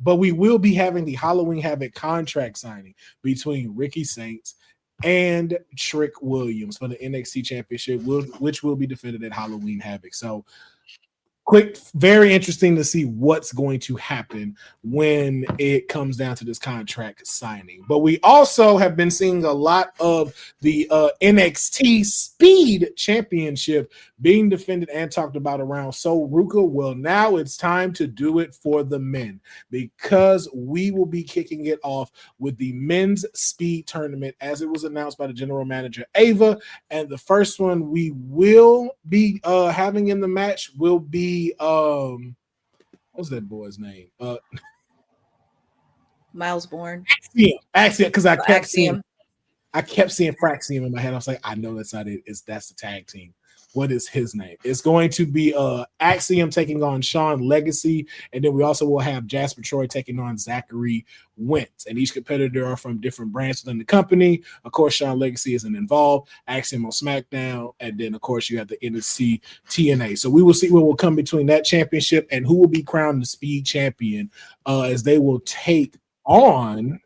But we will be having the Halloween Havoc contract signing between Ricky Saints and Trick Williams for the NXT Championship, which will be defended at Halloween Havoc. So, very interesting to see what's going to happen when it comes down to this contract signing. But we also have been seeing a lot of the NXT Speed Championship being defended and talked about around So Ruka. Well, now it's time to do it for the men, because we will be kicking it off with the men's speed tournament as it was announced by the general manager Ava. And the first one we will be having in the match will be what's that boy's name? Miles Bourne. Axiom, because I kept seeing Fraxium in my head. I was like, I know that's not it. That's the tag team. What is his name? It's going to be Axiom taking on Sean Legacy, and then we also will have Jasper Troy taking on Zachary Wentz. And each competitor are from different brands within the company. Of course, Sean Legacy isn't involved. Axiom on SmackDown, and then of course you have the NXT TNA. So we will see what will come between that championship and who will be crowned the Speed Champion, as they will take on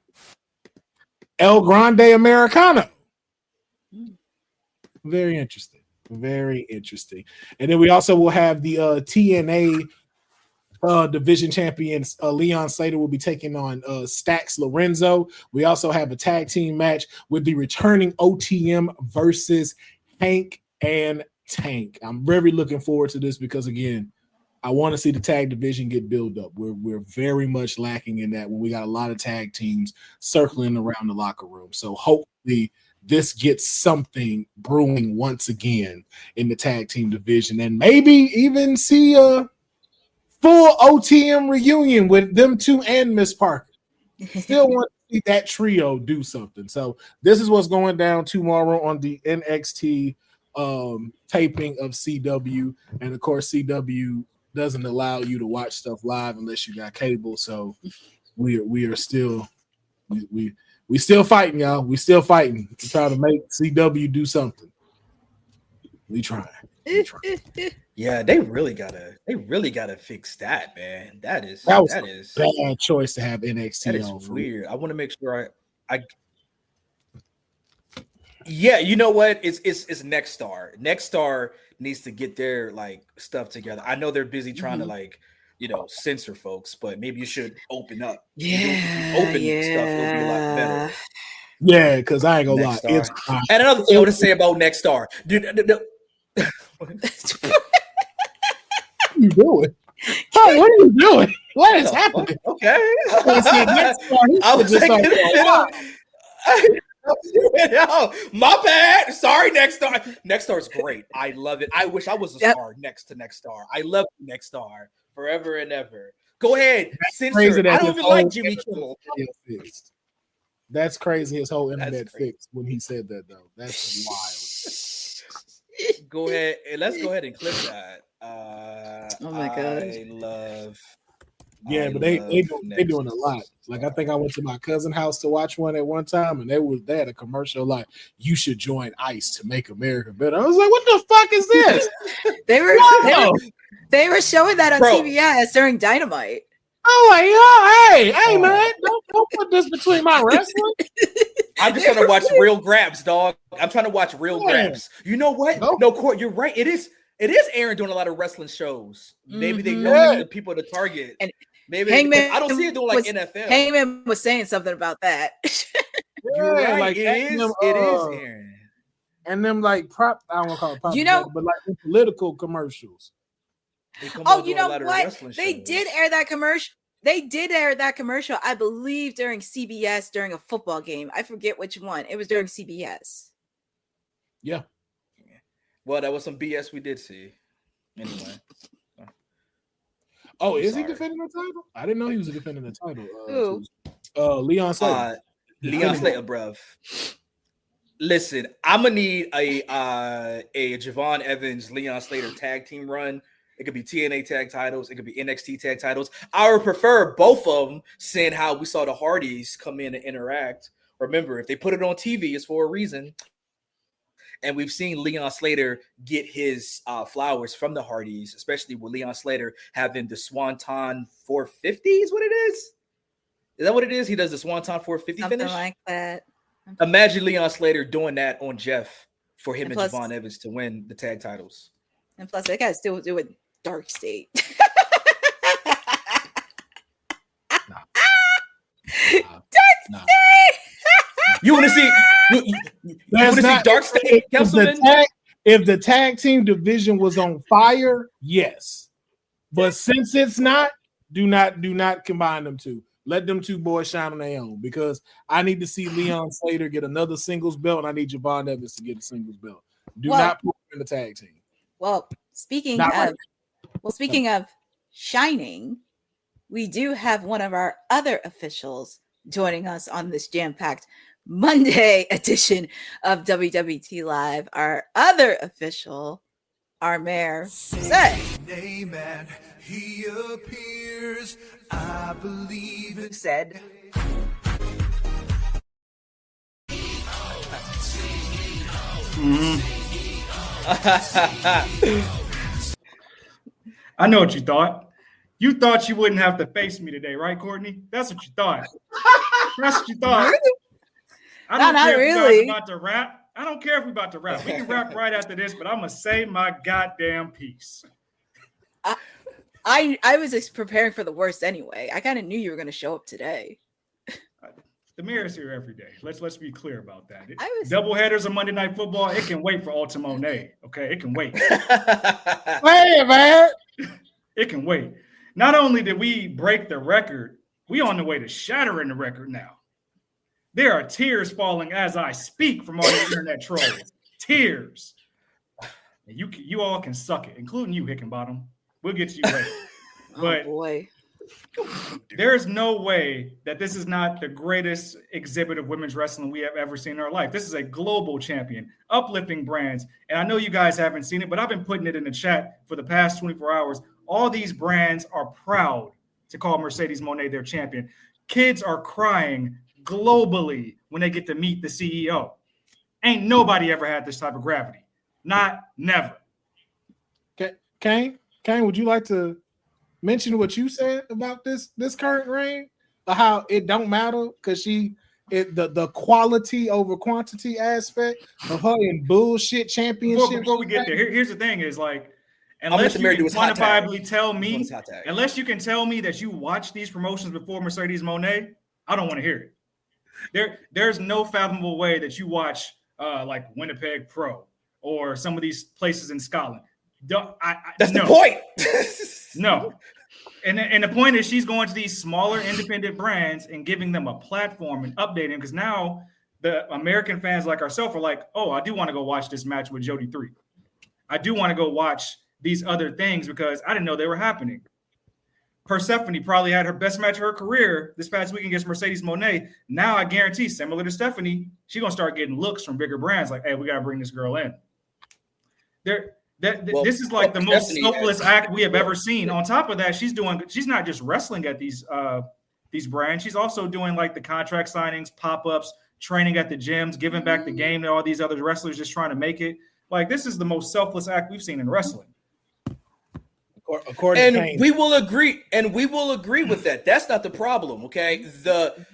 El Grande Americano. Very interesting. Very interesting. And then we also will have the TNA division champions. Leon Slater will be taking on Stax Lorenzo. We also have a tag team match with the returning OTM versus Hank and Tank. I'm very looking forward to this because, again, I want to see the tag division get built up. We're very much lacking in that when we got a lot of tag teams circling around the locker room. So hopefully this gets something brewing once again in the tag team division, and maybe even see a full OTM reunion with them two and Miss Parker. Still want to see that trio do something. So this is what's going down tomorrow on the NXT taping of CW, and of course CW doesn't allow you to watch stuff live unless you got cable. So we are still we still fighting, y'all. We still fighting to try to make CW do something. We trying. Yeah, they really gotta fix that, man. That is a bad choice to have NXT. That is weird. I want to make sure I yeah, you know what? It's Nexstar. Nexstar needs to get their like stuff together. I know they're busy trying to like, censor folks, but maybe you should open up. Open stuff, it'll be a lot better. Yeah, because I ain't gonna lie. And another thing I want to say about Nexstar, dude. What are you doing? Oh, what are you doing? What is happening? Okay. I was taking my bad. Sorry, Nexstar. Nexstar's great. I love it. I wish I was a star next to Nexstar. I love Nexstar forever and ever. Go ahead, censor. I don't even like Jimmy Kimmel. That's crazy. His whole internet fixed when he said that, though. That's wild. Go ahead and let's go ahead and clip that. Oh my god! I love. Yeah, but they doing a lot. Like I think I went to my cousin's house to watch one at one time, and they had a commercial like "You should join ICE to make America better." I was like, "What the fuck is this?" they were showing that on TBS during Dynamite. Oh my god! Hey man, don't put this between my wrestling. I'm just trying to watch real grabs, dog. I'm trying to watch real grabs. You know what? No, Court, you're right. It is Aaron doing a lot of wrestestling shows. Maybe they know the people to target. And maybe Hangman, I don't see it doing like NFL. Hangman was saying something about that. You're right. Like it is Aaron. And them like I don't want to call it pop, but like political commercials. Oh, you know what? They did air that commercial. I believe, during CBS during a football game. I forget which one. It was during CBS. Yeah. Well, that was some BS we did see. Anyway. Oh, is he defending the title? I didn't know he was defending the title. Leon Slater. Leon Slater, bruv. Listen, I'm gonna need a Javon Evans, Leon Slater tag team run. It could be TNA tag titles. It could be NXT tag titles. I would prefer both of them, seeing how we saw the Hardys come in and interact. Remember, if they put it on TV, it's for a reason. And we've seen Leon Slater get his flowers from the Hardys, especially with Leon Slater having the Swanton 450 is what it is. Is that what it is? He does the Swanton 450 Something finish? like that. Imagine Leon Slater doing that on Jeff for him and Javon Evans to win the tag titles. And plus, they got to still do it Dark State. Dark State. You want to see? You want to see Dark State, Councilman? If the tag team division was on fire, yes. But since it's not, do not combine them two. Let them two boys shine on their own, because I need to see Leon Slater get another singles belt, and I need Javon Evans to get a singles belt. Do not put them in the tag team. Well, speaking of shining, we do have one of our other officials joining us on this jam-packed Monday edition of WWT Live. Our other official, our mayor, said, Amen. He appears, I believe it said. I know what you thought. You thought you wouldn't have to face me today, right, Courtney? That's what you thought. That's what you thought. I don't care if you guys about to rap. I don't care if we're about to rap. We can rap right after this, but I'm going to say my goddamn piece. I was just preparing for the worst anyway. I kind of knew you were going to show up today. The mayor's here every day. Let's be clear about that. Double headers on Monday Night Football, it can wait for Ultimo Mone. Okay, it can wait. Hey, man. It can wait. Not only did we break the record, we on the way to shattering the record now. There are tears falling as I speak from all the internet trolls. Tears. And you all can suck it, including you, Hickenbottom. We'll get to you later. Oh, boy. There's no way that this is not the greatest exhibit of women's wrestling we have ever seen in our life. This is a global champion, uplifting brands. And I know you guys haven't seen it, but I've been putting it in the chat for the past 24 hours. All these brands are proud to call Mercedes Moné their champion. Kids are crying globally when they get to meet the CEO. Ain't nobody ever had this type of gravity. Never. Kane, would you like to mention what you said about this current reign? How it don't matter because the quality over quantity aspect of her in bullshit championship. Before we get there, here's the thing: is like, unless you can quantifiably tell me, unless you can tell me that you watch these promotions before Mercedes Moné, I don't want to hear it. There's no fathomable way that you watch like Winnipeg Pro or some of these places in Scotland. That's the point. No. And the point is she's going to these smaller independent brands and giving them a platform and updating, because now the American fans like ourselves are like, oh, I do want to go watch this match with Jody 3. I do want to go watch these other things because I didn't know they were happening. Persephone probably had her best match of her career this past week against Mercedes Moné. Now I guarantee, similar to Stephanie, she's going to start getting looks from bigger brands like, hey, we got to bring this girl in. This is like the most selfless act we have ever seen. On top of that, she's not just wrestling at these brands. She's also doing like the contract signings, pop-ups, training at the gyms, giving back the game to all these other wrestlers just trying to make it. Like, this is the most selfless act we've seen in wrestling. We will agree with that. That's not the problem, okay? The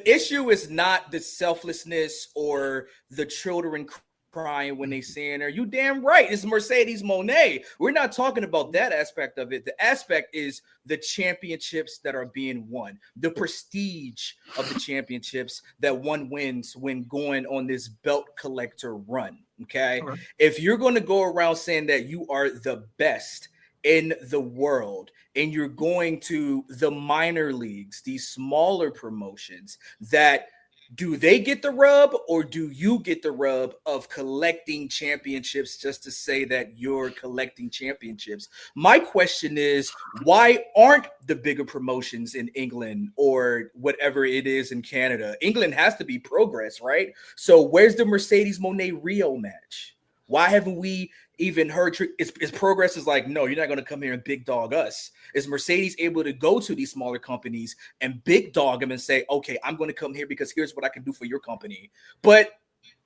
issue is not the selflessness or the children crying when they seeing her. You damn right. It's Mercedes Moné. We're not talking about that aspect of it. The aspect is the championships that are being won, the prestige of the championships that one wins when going on this belt collector run. Okay. If you're going to go around saying that you are the best in the world and you're going to the minor leagues, these smaller promotions, that do they get the rub or do you get the rub of collecting championships just to say that you're collecting championships? My question is, why aren't the bigger promotions in England or whatever it is in Canada? England has to be Progress, right? So where's the Mercedes Moné Rio match? Why haven't we even heard? Is Progress is like, no, you're not going to come here and big dog us. Is Mercedes able to go to these smaller companies and big dog them and say, okay, I'm going to come here because here's what I can do for your company? But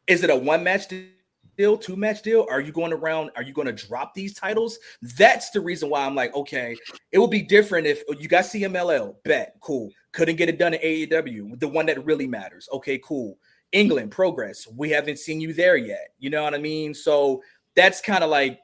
is it a one match deal, two match deal? Are you going around? Are you going to drop these titles? That's the reason why I'm like, okay, it would be different if you got CMLL, bet, cool. Couldn't get it done in AEW, the one that really matters. Okay, cool. England, Progress, we haven't seen you there yet. You know what I mean? So that's kind of like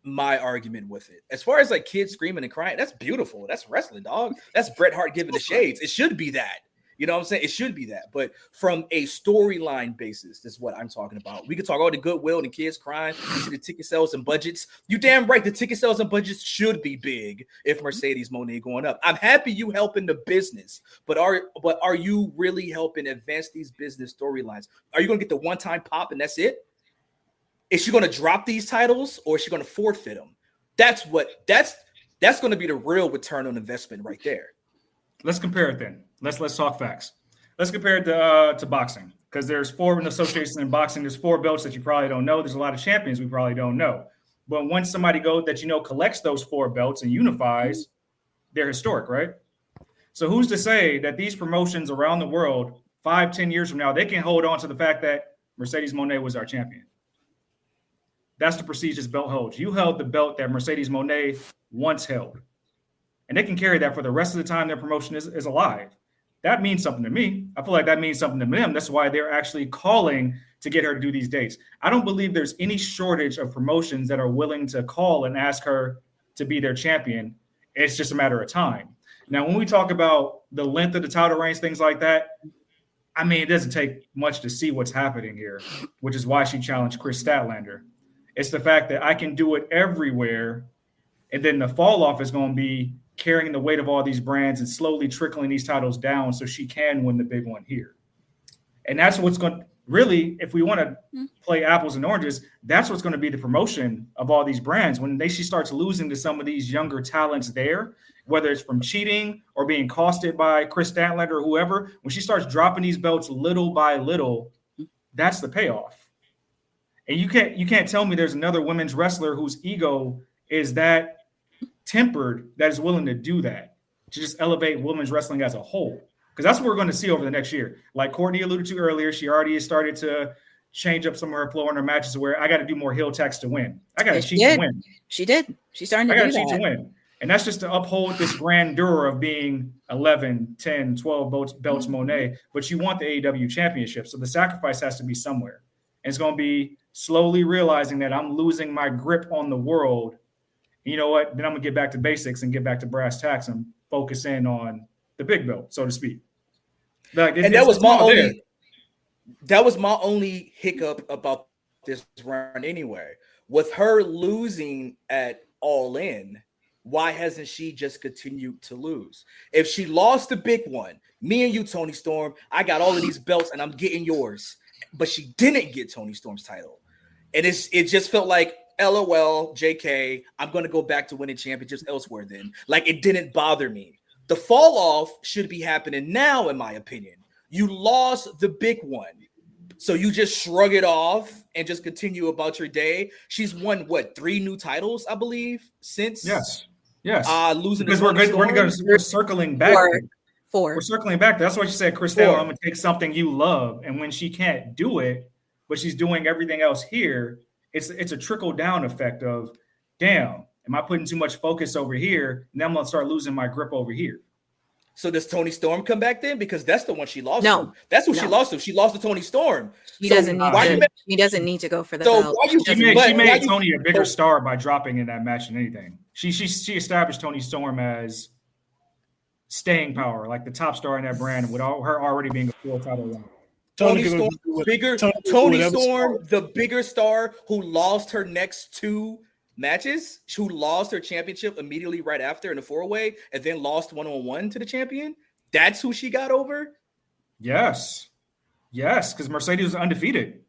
my argument with it. As far as like kids screaming and crying, that's beautiful. That's wrestling, dog. That's Bret Hart giving the shades. It should be that. You know what I'm saying? It should be that. But from a storyline basis, this is what I'm talking about. We could talk all the goodwill and the kids crying, you see the ticket sales and budgets. You damn right, the ticket sales and budgets should be big if Mercedes Moné going up. I'm happy you helping the business, but are you really helping advance these business storylines? Are you going to get the one-time pop and that's it? Is she going to drop these titles or is she going to forfeit them? That's going to be the real return on investment right there. Let's compare it then. Let's talk facts. Let's compare it to boxing, because there's 4 associations in boxing. There's 4 belts that you probably don't know. There's a lot of champions we probably don't know. But when somebody collects those 4 belts and unifies, they're historic, right? So who's to say that these promotions around the world, 5-10 years from now, they can hold on to the fact that Mercedes Moné was our champion? That's the prestige this belt holds. You held the belt that Mercedes Moné once held. And they can carry that for the rest of the time their promotion is alive. That means something to me. I feel like that means something to them. That's why they're actually calling to get her to do these dates. I don't believe there's any shortage of promotions that are willing to call and ask her to be their champion. It's just a matter of time. Now, when we talk about the length of the title reigns, things like that, I mean, it doesn't take much to see what's happening here, which is why she challenged Chris Statlander. It's the fact that I can do it everywhere, and then the fall off is going to be carrying the weight of all these brands and slowly trickling these titles down so she can win the big one here. And that's what's going really, if we want to play apples and oranges, that's what's going to be the promotion of all these brands. When she starts losing to some of these younger talents there, whether it's from cheating or being costed by Chris Statlander or whoever, when she starts dropping these belts little by little, that's the payoff. And you can't tell me there's another women's wrestler whose ego is that tempered that is willing to do that, to just elevate women's wrestling as a whole. Because that's what we're going to see over the next year. Like Courtney alluded to earlier, she already has started to change up some of her flow in her matches where I got to do more heel tax to win. I got to cheat to win. She did. She's starting to do that. I got to cheat to win. And that's just to uphold this grandeur of being 11, 10, 12 belts Monet. But you want the AEW championship. So the sacrifice has to be somewhere. And it's going to be slowly realizing that I'm losing my grip on the world. And you know what? Then I'm going to get back to basics and get back to brass tacks and focus in on the big belt, so to speak. Like, that was my only hiccup about this run anyway. With her losing at All In, why hasn't she just continued to lose? If she lost the big one, me and you, Toni Storm, I got all of these belts and I'm getting yours. But she didn't get Toni Storm's title. And it just felt like, LOL, JK, I'm going to go back to winning championships elsewhere then. Like, it didn't bother me. The fall off should be happening now, in my opinion. You lost the big one. So you just shrug it off and just continue about your day. She's won, 3 new titles, I believe, since? Yes. Losing because we're circling back. 4. We're circling back. That's why she said, Christelle, I'm going to take something you love. And when she can't do it, but she's doing everything else here, it's a trickle-down effect of, damn, am I putting too much focus over here? Now I'm going to start losing my grip over here. So does Toni Storm come back then? Because that's the one she lost to. That's who she lost to. She lost to Toni Storm. She doesn't need to go for the belt. She made Toni a bigger star by dropping in that match than anything. She established Toni Storm as staying power, like the top star in that brand, with her already being a full title run. Toni Storm, the bigger star who lost her next 2 matches, who lost her championship immediately right after in the 4-way, and then lost 1-on-1 to the champion. That's who she got over? Yes, because Mercedes was undefeated.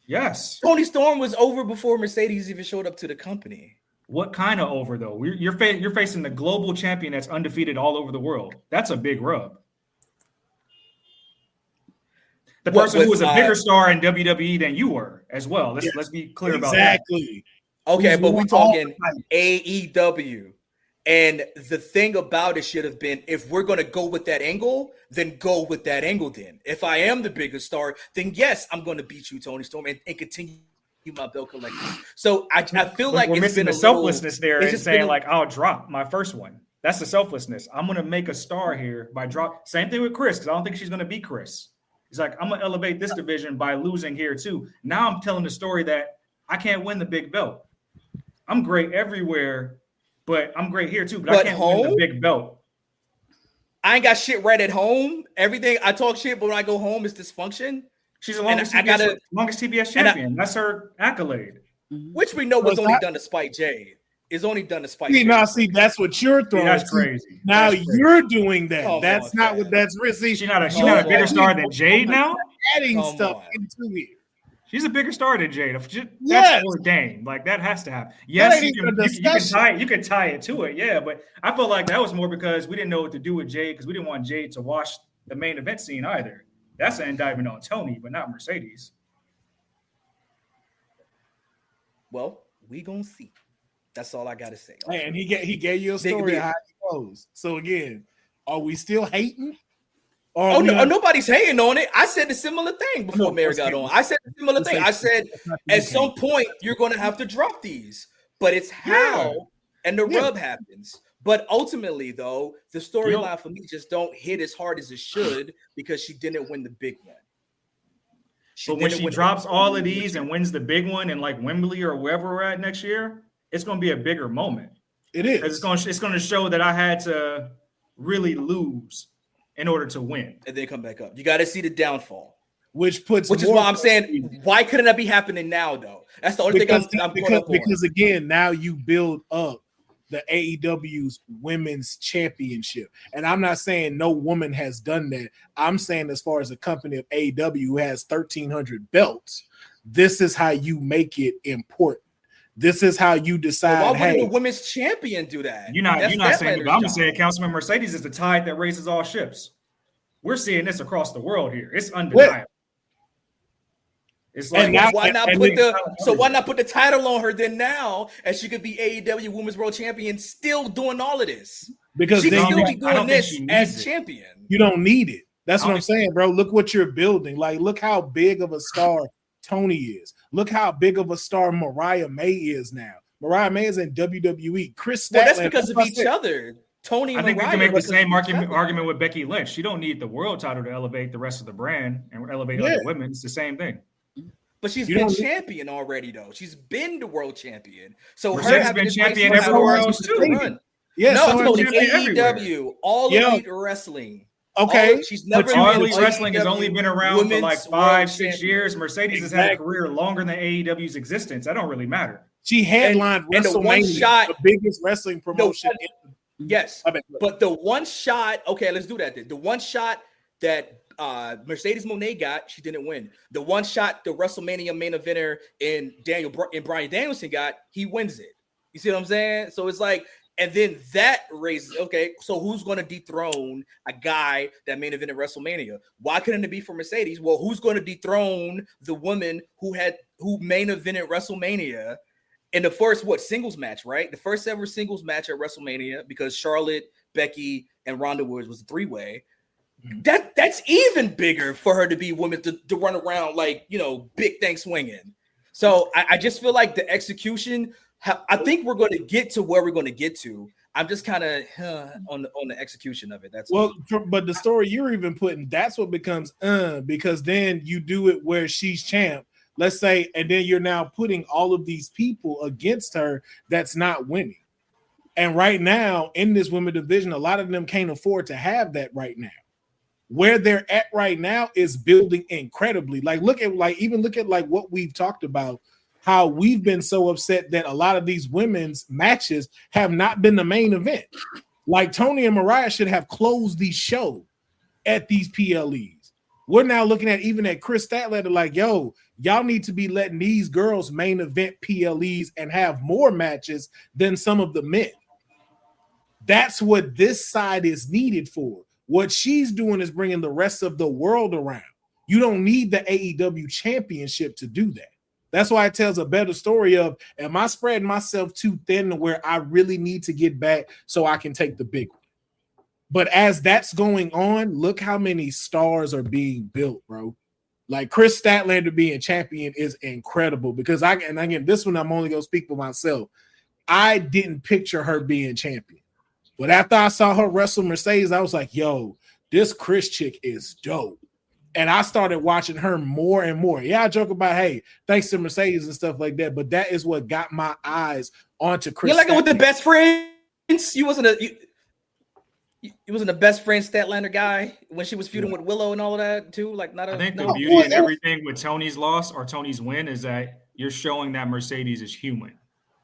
Yes. Toni Storm was over before Mercedes even showed up to the company. What kind of over, though? You're facing the global champion that's undefeated all over the world. That's a big rub. The person who was a bigger star in WWE than you were as well. Let's be clear about that. Exactly. Okay, but we're talking AEW. And the thing about it should have been, if we're going to go with that angle, then go with that angle then. If I am the bigger star, then yes, I'm going to beat you, Toni Storm, and continue my belt collecting. So I feel like we're missing the selflessness there and saying, like, I'll drop my first one. That's the selflessness. I'm going to make a star here by drop. Same thing with Chris, because I don't think she's going to beat Chris. He's like, I'm going to elevate this division by losing here too. Now I'm telling the story that I can't win the big belt. I'm great everywhere, but I'm great here too. But I can't win the big belt. I ain't got shit right at home. Everything I talk shit, but when I go home, it's dysfunction. She's the longest TBS champion. That's her accolade. Which we know was only done to spite Jade. It's only done to spite Jade. Now, see, that's what you're throwing. That's crazy. Now you're doing that. That's not what that's risky. She's not a bigger star than Jade now? Adding stuff into it. She's a bigger star than Jade. That's ordained. Like, that has to happen. Yes, you can tie it to it. Yeah, but I feel like that was more because we didn't know what to do with Jade because we didn't want Jade to wash the main event scene either. That's an indictment on Toni, but not Mercedes. Well, we gonna see. That's all I gotta say. Hey, and he gave you a story of how it goes. So again, are we still hating? Nobody's hating on it. I said a similar thing before Mary got on. I said a similar thing. I said at some point you're going to have to drop these, but it's how and the rub happens. But ultimately, though, the storyline for me just don't hit as hard as it should because she didn't win the big one. But when she drops all of these and wins the big one in like Wembley or wherever we're at next year, it's going to be a bigger moment. It is. It's going to show that I had to really lose in order to win. And then come back up. You got to see the downfall. Which is why I'm saying, why couldn't that be happening now, though? That's the only thing I'm caught up on. Because, again, now you build up the AEW's women's championship. And I'm not saying no woman has done that. I'm saying as far as a company of AEW who has 1,300 belts, this is how you make it important. This is how you decide. Why wouldn't the women's champion do that? You're not saying, but I'm just saying Councilman Mercedes is the tide that raises all ships. We're seeing this across the world here. It's undeniable. It's like, why not put the title on her then now, and she could be AEW Women's World Champion, still doing all of this? Because she then can still be doing this as champion. You don't need it. That's what I'm saying, bro. Look what you're building. Like, look how big of a star Tony is. Look how big of a star Mariah May is now. Mariah May is in WWE. Chris Statlander, that's because of each other. Tony, I think we can make the same argument with Becky Lynch. She don't need the world title to elevate the rest of the brand and elevate other women. It's the same thing. But she's been champion already, though. She's been the world champion. So her been champion everywhere else too. Yes, no, AEW, all elite wrestling. Okay, she's never. All elite wrestling has only been around for like 5-6 years. Mercedes has had a career longer than AEW's existence. That don't really matter. She headlined WrestleMania, the biggest wrestling promotion. Yes, but the one shot. Okay, let's do that then. The one shot that Mercedes Moné got, she didn't win. The one shot the WrestleMania main eventer and Bryan Danielson got, he wins it. You see what I'm saying? So it's like, and then that raises, okay, so who's going to dethrone a guy that main evented WrestleMania? Why couldn't it be for Mercedes? Well, who's going to dethrone the woman who main evented WrestleMania in the first singles match, right? The first ever singles match at WrestleMania, because Charlotte, Becky, and Ronda Woods was a 3-way. That's even bigger for her to be women to run around like, big thing swinging. So I just feel like the execution, I think we're going to get to where we're going to get to. I'm just kind of on the execution of it. That's but the story you're even putting, that's what becomes because then you do it where she's champ, let's say, and then you're now putting all of these people against her that's not winning. And right now in this women division, a lot of them can't afford to have that right now. Where they're at right now is building incredibly. Look at what we've talked about, how we've been so upset that a lot of these women's matches have not been the main event. Like Tony and Mariah should have closed the show at these PLEs. We're now looking at even at Chris Statlander like, yo, y'all need to be letting these girls main event PLEs and have more matches than some of the men. That's what this side is needed for. What she's doing is bringing the rest of the world around. You don't need the AEW championship to do that. That's why it tells a better story of, am I spreading myself too thin to where I really need to get back so I can take the big one? But as that's going on, look how many stars are being built, bro. Like Chris Statlander being champion is incredible because this one I'm only going to speak for myself. I didn't picture her being champion. But after I saw her wrestle Mercedes, I was like, yo, this Chris chick is dope. And I started watching her more and more. Yeah, I joke about, hey, thanks to Mercedes and stuff like that. But that is what got my eyes onto Chris. You're like it with the best friends. You wasn't a best friend Statlander guy when she was feuding with Willow and all of that too. I think the beauty and everything with Tony's loss or Tony's win is that you're showing that Mercedes is human.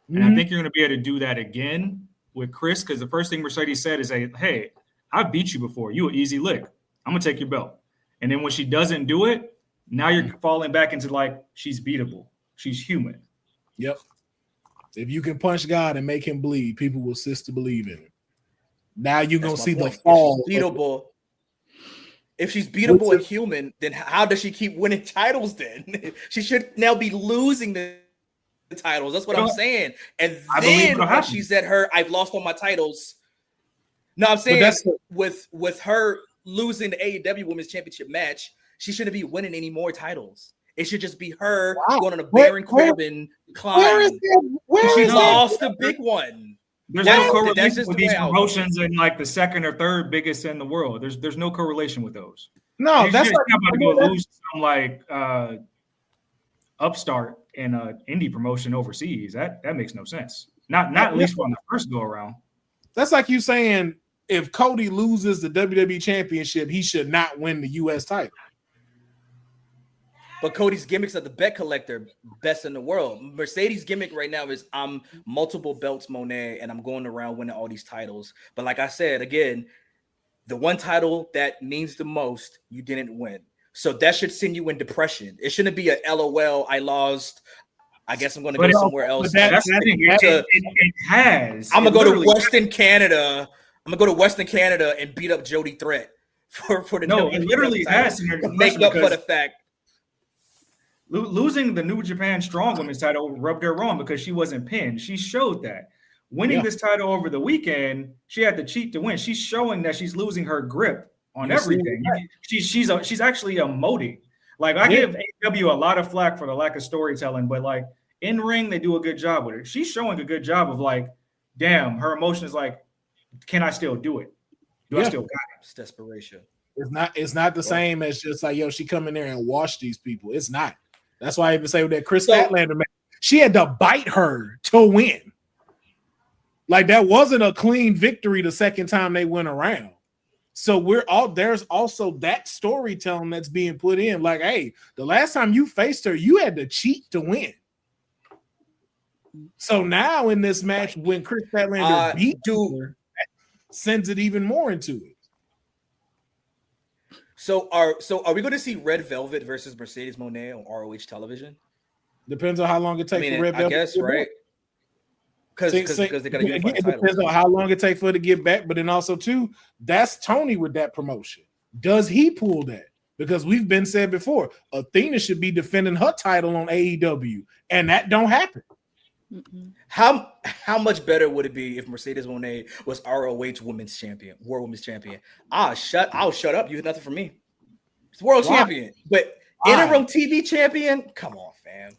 And I think you're going to be able to do that again with Chris, because the first thing Mercedes said is, hey, I beat you before. You an easy lick. I'm going to take your belt. And then when she doesn't do it, now you're falling back into she's beatable. She's human. Yep. If you can punch God and make him bleed, people will cease to believe in him. Now you're going to see the fall. If she's beatable and human, then how does she keep winning titles then? She should now be losing the titles. That's what I'm saying. And then when she said I've lost all my titles. No, I'm saying with her losing the AEW Women's Championship match, she shouldn't be winning any more titles. It should just be her going on a Baron Corbin climb. She lost the big one. There's no correlation with these promotions and the second or third biggest in the world. There's no correlation with those. No, that's not about to go lose some upstart in an indie promotion overseas. That makes no sense. Not at least on the first go around. That's like you saying if Cody loses the WWE Championship, he should not win the U.S. title. But Cody's gimmicks are the bet collector, best in the world. Mercedes' gimmick right now is I'm multiple belts Monet, and I'm going around winning all these titles. But like I said, again, the one title that means the most, you didn't win. So that should send you in depression. It shouldn't be a LOL, I lost. I guess I'm going to go somewhere else. It has. I'm going to go to Western Canada. I'm going to go to Western Canada and beat up Jody Threat for the it literally has make up for the fact. Losing the New Japan Strong Women's title rubbed her wrong because she wasn't pinned. She showed that. Winning this title over the weekend, she had to cheat to win. She's showing that she's losing her grip on everything. She's actually emoting. Like I give AEW a lot of flack for the lack of storytelling, but like in ring, they do a good job with it. She's showing a good job of like, damn, her emotion is like, can I still do it? I still got it? It's desperation. It's not the same as just like, yo, she come in there and wash these people. It's not. That's why I even say with that Chris Statlander match, she had to bite her to win. Like that wasn't a clean victory the second time they went around. So there's also that storytelling that's being put in. Like, hey, the last time you faced her, you had to cheat to win. So now in this match, when Chris Statlander beat her, sends it even more into it. So are we going to see Red Velvet versus Mercedes Moné on ROH television? Depends on how long it takes for Red Velvet. I guess, right? Because they got to get it depends on how long it takes for her to get back, but then also too, that's Tony with that promotion. Does he pull that? Because we've been said before, Athena should be defending her title on AEW, and that don't happen. How much better would it be if Mercedes Moné was ROH Women's Champion, World Women's Champion? I'll shut up. You have nothing for me. It's World Champion, but interim TV champion. Come on, fam.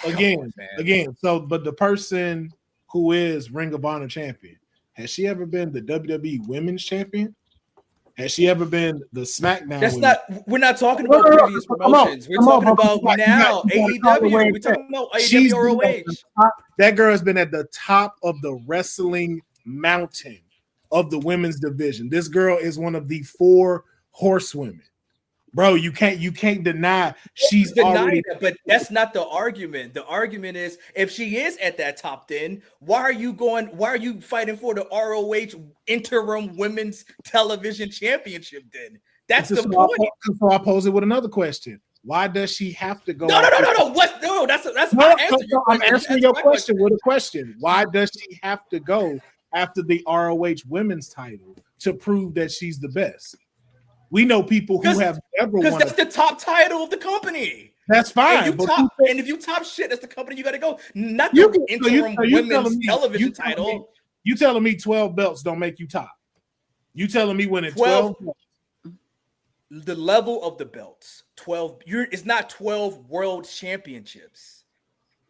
Again. So, but the person who is Ring of Honor champion, has she ever been the WWE Women's Champion? Has she ever been the SmackDown? We're not talking about previous promotions. We're talking about now AEW. We're talking about AEW ROH. That girl has been at the top of the wrestling mountain of the women's division. This girl is one of the 4 horsewomen. Bro, you can't deny she's already that, but that's not the argument. The argument is if she is at that top 10, why are you fighting for the ROH interim women's television championship then? That's the point. So I pose it with another question. Why does she have to go? No. I'm answering your question with a question. Why does she have to go after the ROH women's title to prove that she's the best? We know people who have never won. Because that's the top title of the company. That's fine. And if you top shit, that's the company you got to go. Not the interim women's television title. You telling me 12 belts don't make you top? You telling me winning 12? The level of the belts, 12. It's not 12 world championships.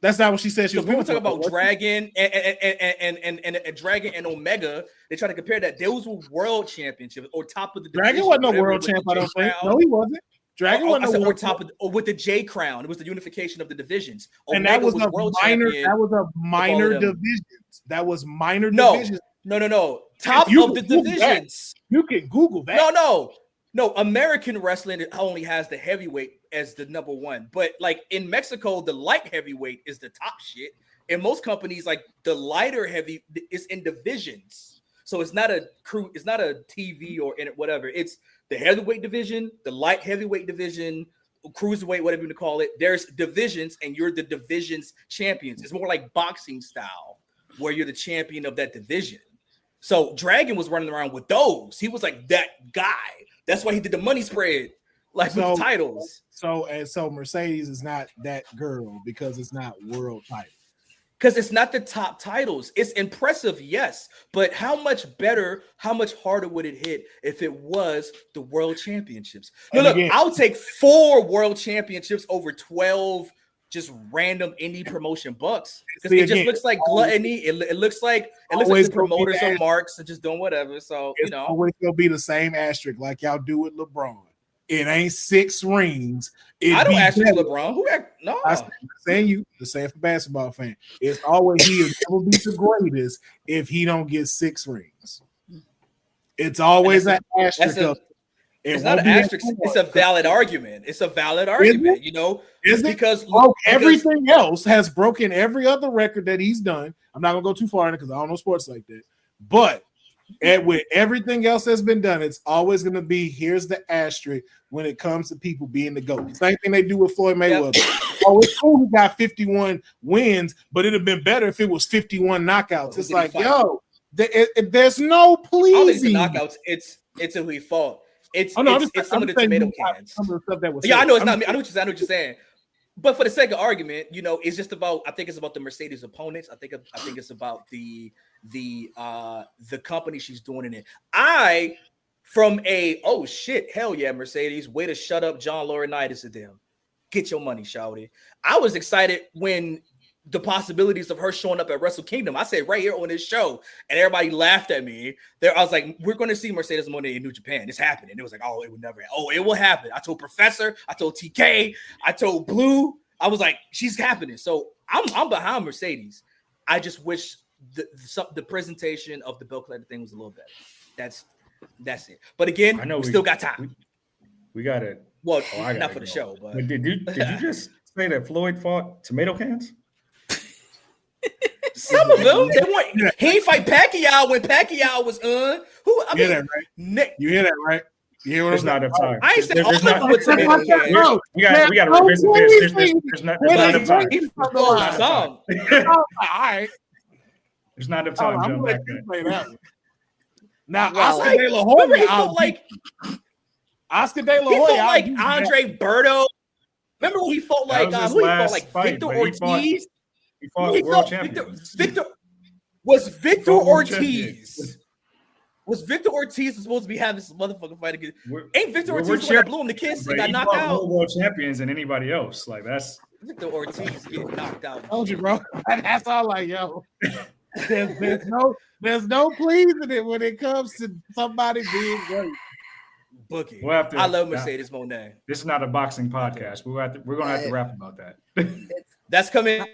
That's not what she said. She was people talk about Dragon and Dragon and Omega. They try to compare that. Those were world championships or top of the division. Dragon wasn't no world champ. I don't think. No, he wasn't. Dragon wasn't or top of with the J Crown. It was the unification of the divisions. And that was a minor. That was a minor divisions. That was minor divisions. No. Top of the divisions. You can Google that. No, American wrestling only has the heavyweight as the number 1. But like in Mexico, the light heavyweight is the top shit. In most companies, like the lighter heavy is in divisions. So it's not a TV or in it, whatever. It's the heavyweight division, the light heavyweight division, cruiserweight, whatever you want to call it. There's divisions and you're the divisions champions. It's more like boxing style where you're the champion of that division. So Dragon was running around with those. He was like that guy. That's why he did the money spread, with the titles. So Mercedes is not that girl because it's not world title. Because it's not the top titles. It's impressive, yes. But how much better, how much harder would it hit if it was the world championships? I'll take 4 world championships over 12 just random indie promotion bucks. Because it just looks like gluttony. It looks like the promoters are marks and just doing whatever. So it's always gonna be the same asterisk like y'all do with LeBron. It ain't 6 rings. I don't asterisk LeBron. No, I'm saying the same for basketball fan. It's always he'll never be the greatest if he don't get 6 rings. It's always that asterisk. It's not an asterisk. It's a valid argument. It's a valid argument. You know, because everything else has broken every other record that he's done. I'm not gonna go too far in it because I don't know sports like that. But with everything else that's been done, it's always gonna be here's the asterisk when it comes to people being the GOAT. Same thing they do with Floyd Mayweather. Oh, it's cool he got 51 wins, but it'd have been better if it was 51 knockouts. It's like, yo, there's no pleasing. I don't think it's knockouts. It's who he fought. It's some of the tomato cans. Some of the stuff that was I know it's not me. I know what you're saying. But for the sake of argument, you know, it's just about. I think it's about the Mercedes opponents. I think it's about the company she's doing it in. Oh shit, hell yeah, Mercedes, way to shut up John Laurinaitis to them. Get your money, shouty. I was excited when the possibilities of her showing up at Wrestle Kingdom. I said right here on this show, and everybody laughed at me. I was like, we're going to see Mercedes Mone in New Japan. It's happening. It was like, oh, it would never. Oh, it will happen. I told Professor. I told TK. I told Blue. I was like, she's happening. So I'm behind Mercedes. I just wish the presentation of the belt collector thing was a little better. That's it. But again, we still got time. We got it. Well, not for the show. But did you just say that Floyd fought tomato cans? Some of them. He ain't fight Pacquiao when Pacquiao was on. You hear that right? You hear what there's not enough time. I ain't saying all of them with tomato cans. We got to revisit this. There's not enough time. All right. There's not enough time. I'm back now, Oscar De La Hoya, Oscar De La Hoya, he fought like Andre Berto. Remember when he fought like who he fought like fight, Victor Ortiz? He fought world champions. Victor Ortiz. Was Victor Ortiz supposed to be having this motherfucking fight again? Ain't Victor Ortiz the one that blew him the kiss and got knocked out? More world champions than anybody else. Like that's Victor Ortiz getting knocked out. Told you, bro. That's all like, yo. There's no pleasing it when it comes to somebody being great. Bookie. I love Mercedes Mone. This is not a boxing podcast. We're gonna have to rap about that. That's coming.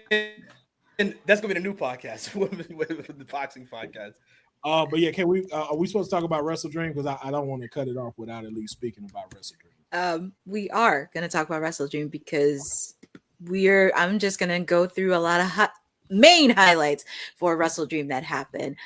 That's gonna be the new podcast with the boxing podcast. But yeah, can we? Are we supposed to talk about WrestleDream? Because I don't want to cut it off without at least speaking about WrestleDream. We are gonna talk about WrestleDream because I'm just gonna go through a lot of main highlights for WrestleDream that happened.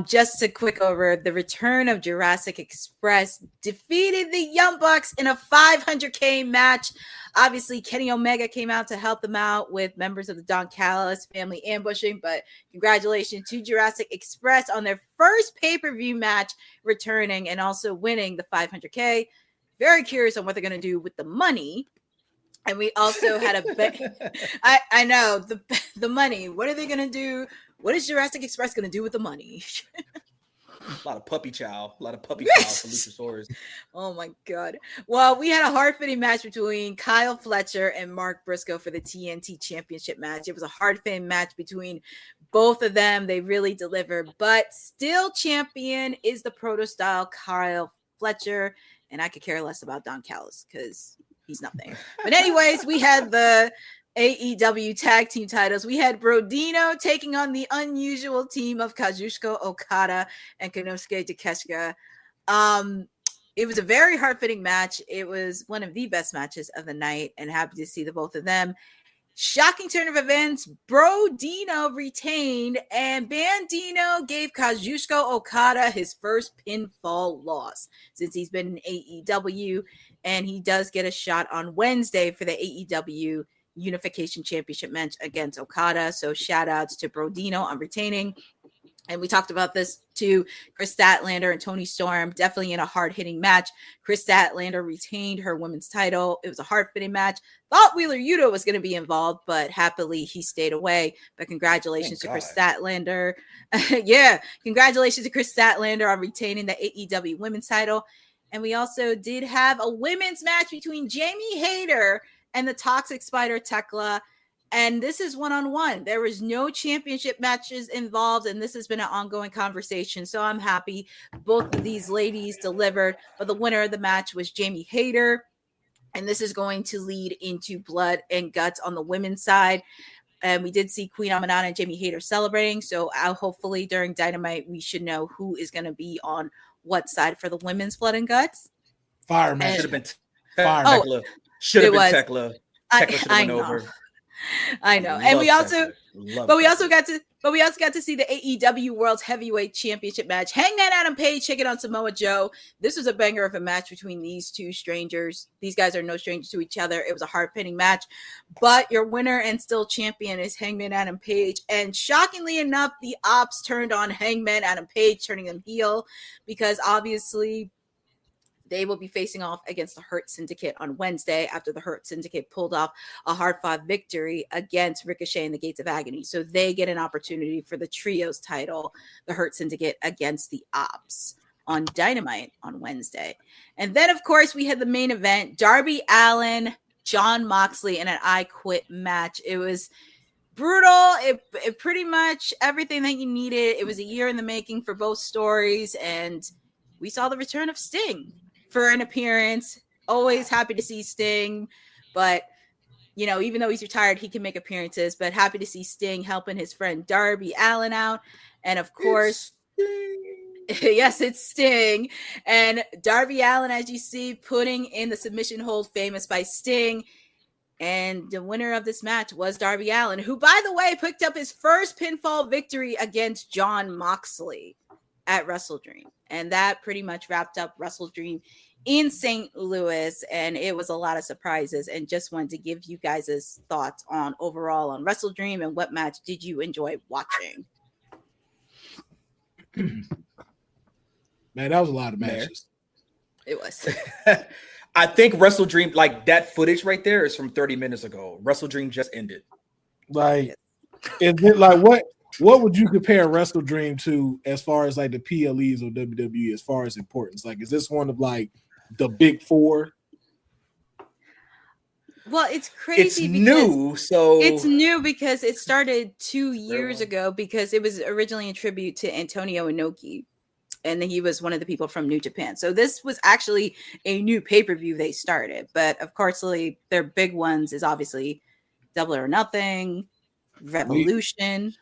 Just a quick over the return of Jurassic Express defeated the Young Bucks in a 500K match. Obviously, Kenny Omega came out to help them out with members of the Don Callis family ambushing, but congratulations to Jurassic Express on their first pay-per-view match, returning and also winning the 500K. Very curious on what they're going to do with the money. And we also had a bet. I know the money. What are they going to do? What is Jurassic Express going to do with the money? A lot of puppy chow. For Luchasaurus. Oh my God. Well, we had a hard-fitting match between Kyle Fletcher and Mark Briscoe for the TNT Championship match. It was a hard-fitting match between both of them. They really delivered. But still champion is the proto-style Kyle Fletcher. And I could care less about Don Callis because he's nothing. But anyways, we had the AEW tag team titles. We had Brodino taking on the unusual team of Kazuchika Okada and Konosuke Takeshita. It was a very hard-fitting match. It was one of the best matches of the night, and happy to see the both of them. Shocking turn of events. Brodino retained, and Bandino gave Kazuchika Okada his first pinfall loss since he's been in AEW, and he does get a shot on Wednesday for the AEW Unification Championship match against Okada. So shout outs to Brodino on retaining. And we talked about this too. Chris Statlander and Toni Storm definitely in a hard-hitting match. Chris Statlander retained her women's title. It was a hard-fitting match. Thought Wheeler Yuta was going to be involved, but happily he stayed away. But congratulations to Chris Statlander. Yeah, congratulations to Chris Statlander on retaining the AEW women's title. And we also did have a women's match between Jamie Hayter and the Toxic Spider Tekla. And this is one-on-one. There was no championship matches involved, and this has been an ongoing conversation. So I'm happy both of these ladies delivered. But the winner of the match was Jamie Hayter. And this is going to lead into blood and guts on the women's side. And we did see Queen Amanada and Jamie Hayter celebrating. So hopefully during Dynamite, we should know who is going to be on what side for the women's blood and guts. Fire match. Should have been Fire. Tekla. Should have been Tekla. Tekla should have went know. over. I know. And we also got to see the AEW World Heavyweight Championship match. Hangman Adam Page taking on Samoa Joe. This was a banger of a match between these two strangers. These guys are no strangers to each other. It was a hard-hitting match. But your winner and still champion is Hangman Adam Page. And shockingly enough, the Ops turned on Hangman Adam Page, turning him heel, because obviously they will be facing off against the Hurt Syndicate on Wednesday after the Hurt Syndicate pulled off a hard-fought victory against Ricochet in the Gates of Agony. So they get an opportunity for the Trios title, the Hurt Syndicate against the Ops on Dynamite on Wednesday. And then, of course, we had the main event, Darby Allin, Jon Moxley in an I Quit match. It was brutal. It pretty much everything that you needed. It was a year in the making for both stories, and we saw the return of Sting for an appearance. Always happy to see Sting, but you know, even though he's retired, he can make appearances. But happy to see Sting helping his friend Darby Allin out, and of course, yes, it's Sting. And Darby Allin, as you see, putting in the submission hold famous by Sting. And the winner of this match was Darby Allin, who, by the way, picked up his first pinfall victory against Jon Moxley at WrestleDream. And that pretty much wrapped up WrestleDream in St. Louis. And it was a lot of surprises. And just wanted to give you guys' thoughts on overall on WrestleDream and what match did you enjoy watching? Man, that was a lot of matches. It was. I think WrestleDream, like that footage right there is from 30 minutes ago. WrestleDream just ended. Like, is it like what would you compare WrestleDream to as far as like the PLEs or WWE as far as importance? Like, is this one of like the big four? Well, it's crazy. It's new, so it's new because it started 2 years ago because it was originally in tribute to Antonio Inoki, and he was one of the people from New Japan. So this was actually a new pay-per-view they started, but of course, like, their big ones is obviously Double or Nothing, Revolution,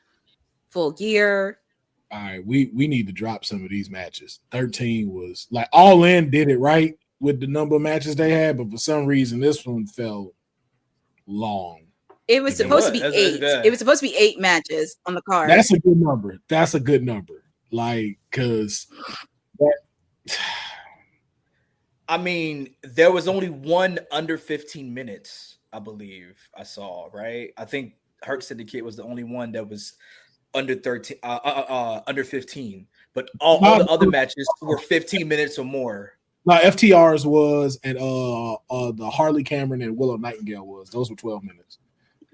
Full Gear. All right, we need to drop some of these matches. 13 was like All In did it right with the number of matches they had, but for some reason this one felt long. It was supposed to be 8. It was supposed to be 8 matches on the card. That's a good number. That's a good number. Like, because I mean, there was only one under 15 minutes, I believe I saw, right? I think Hurt Syndicate was the only one that was under 13, under 15, but all the other matches were 15 minutes or more. No, FTR's was, and the Harley Cameron and Willow Nightingale was. Those were 12 minutes.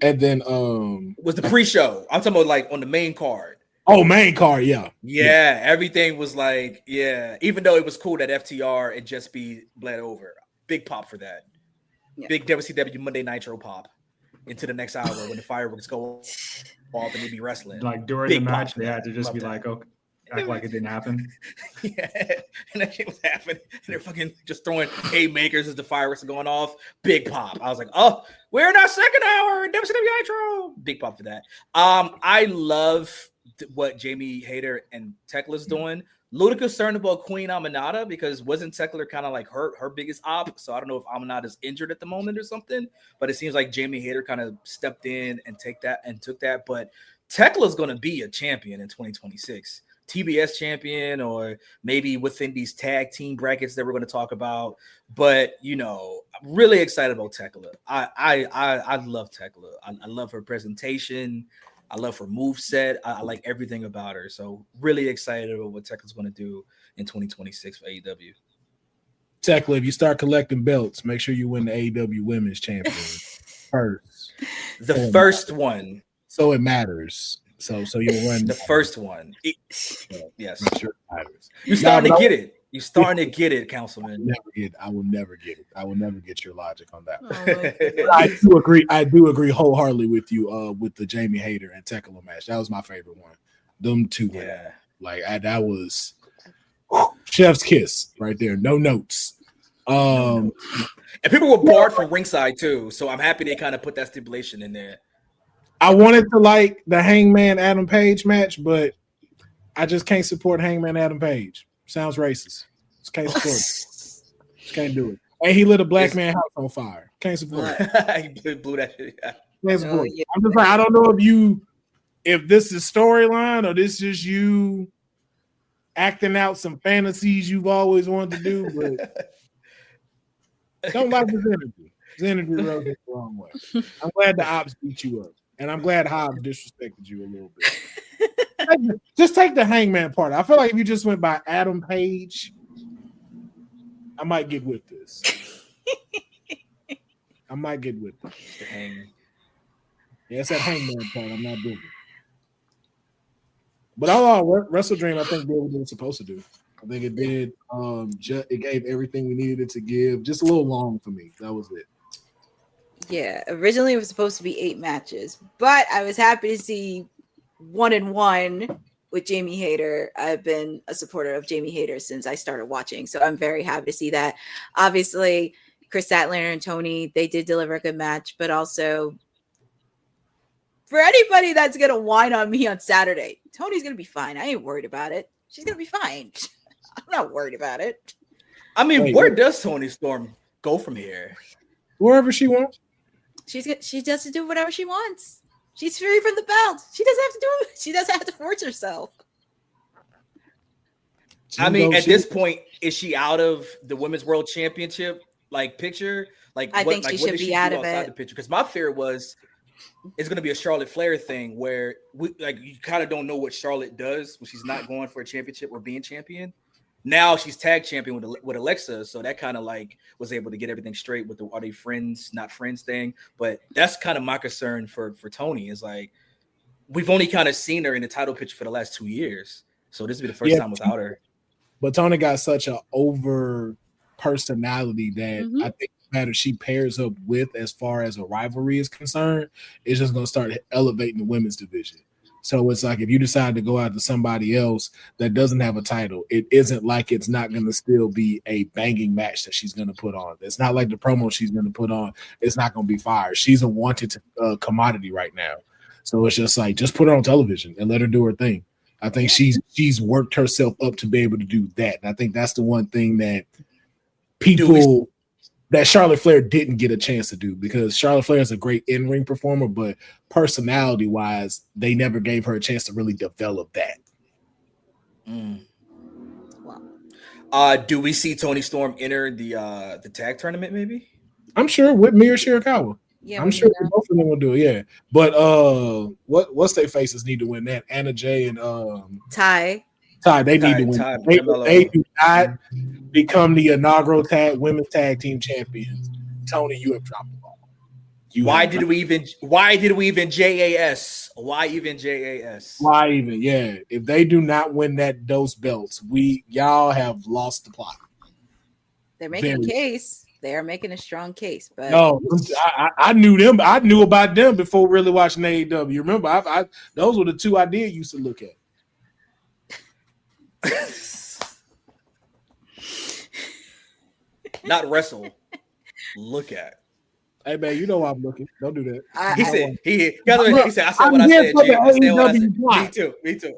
And then was the pre-show. I'm talking about like on the main card. Oh, main card, yeah. Yeah, everything was like, yeah. Even though it was cool that FTR and Just Be bled over. Big pop for that. Yeah. Big WCW Monday Nitro pop into the next hour when the fireworks go off and they be wrestling. Like during the match, they had to just be like, okay, act like it didn't happen. Yeah, and that shit was happening. And they're fucking just throwing haymakers as the fireworks are going off. Big pop. I was like, oh, we're in our second hour. WCW Nitro. Big pop for that. I love what Jamie Hayter and Tekla's doing. Little concerned about Queen Aminata because wasn't Tekla kind of like her biggest op? So I don't know if Aminata's injured at the moment or something, but it seems like Jamie Hayter kind of stepped in and took that. But Tekla's going to be a champion in 2026. TBS champion, or maybe within these tag team brackets that we're going to talk about. But you know, I'm really excited about Tekla. I love Tekla. I love her presentation. I love her moveset. I like everything about her. So really excited about what Tekla's going to do in 2026 for AEW. Tekla, if you start collecting belts, make sure you win the AEW Women's Champion first. The first one. So it matters. So you'll win the first one. Yes. Sure it matters. You're starting to get it. You're starting to get it, Councilman. I will never get it. I will never get your logic on that. I do agree wholeheartedly with you with the Jamie Hayter and Tekla match. That was my favorite one. Them two. Yeah. That was chef's kiss right there. No notes. And people were barred from ringside too. So I'm happy they kind of put that stipulation in there. I wanted to like the Hangman Adam Page match, but I just can't support Hangman Adam Page. Sounds racist. Just can't support it. Just can't do it. And he lit a black man house on fire. Can't support it. He blew that shit. Yeah. Can't support it. I'm just like, I don't know if this is storyline or this is you acting out some fantasies you've always wanted to do, but don't like his energy. His energy rubbed it the wrong way. I'm glad the ops beat you up, and I'm glad Hobbs disrespected you a little bit. Just take the Hangman part. I feel like if you just went by Adam Page, I might get with this. I might get with this. Yeah, it's that Hangman part. I'm not doing it. But all WrestleDream, I think, did what it was supposed to do. I think it did. It gave everything we needed it to give. Just a little long for me. That was it. Yeah, originally it was supposed to be 8 matches, but I was happy to see 1-1 with Jamie Hayter. I've been a supporter of Jamie Hayter since I started watching, so I'm very happy to see that. Obviously, Chris Statlander and Tony, they did deliver a good match, but also for anybody that's going to whine on me on Saturday, Tony's going to be fine. I ain't worried about it. She's going to be fine. I'm not worried about it. I mean, where does Tony Storm go from here? Wherever she wants. She does to do whatever she wants. She's free from the belt. She doesn't have to do it. She doesn't have to force herself. I mean, at this point, is she out of the Women's World Championship picture? I think she should be out of it. The picture, because my fear was it's going to be a Charlotte Flair thing where you kind of don't know what Charlotte does when she's not going for a championship or being champion. Now she's tag champion with Alexa, so that kind of was able to get everything straight with the are they friends, not friends thing. But that's kind of my concern for Tony is we've only kind of seen her in the title picture for the last 2 years, so this will be the first time without her. But Tony got such an over personality that I think no matter she pairs up with as far as a rivalry is concerned, it's just going to start elevating the women's division. So it's like if you decide to go out to somebody else that doesn't have a title, it isn't like it's not going to still be a banging match that she's going to put on. It's not like the promo she's going to put on. It's not going to be fire. She's a wanted commodity right now. So it's just just put her on television and let her do her thing. I think she's worked herself up to be able to do that. And I think that's the one thing that that Charlotte Flair didn't get a chance to do, because Charlotte Flair is a great in-ring performer, but personality-wise, they never gave her a chance to really develop that. Do we see Tony Storm enter the tag tournament maybe? I'm sure with Mira Shirakawa. Yeah, I'm sure both of them will do it, yeah. But what's their faces need to win that? Anna Jay and Ty, they need to win. They do not become the inaugural women's tag team champions. Tony, you have dropped the ball. Why did we even JAS? Why even JAS? Why even? Yeah. If they do not win those belts, y'all have lost the plot. They're making a case. They are making a strong case. But no, I knew them. I knew about them before really watching AEW. Remember, those were the two I did used to look at. Not wrestle. Look at. Hey man, you know I'm looking. Don't do that. He said I said what I said. Me too.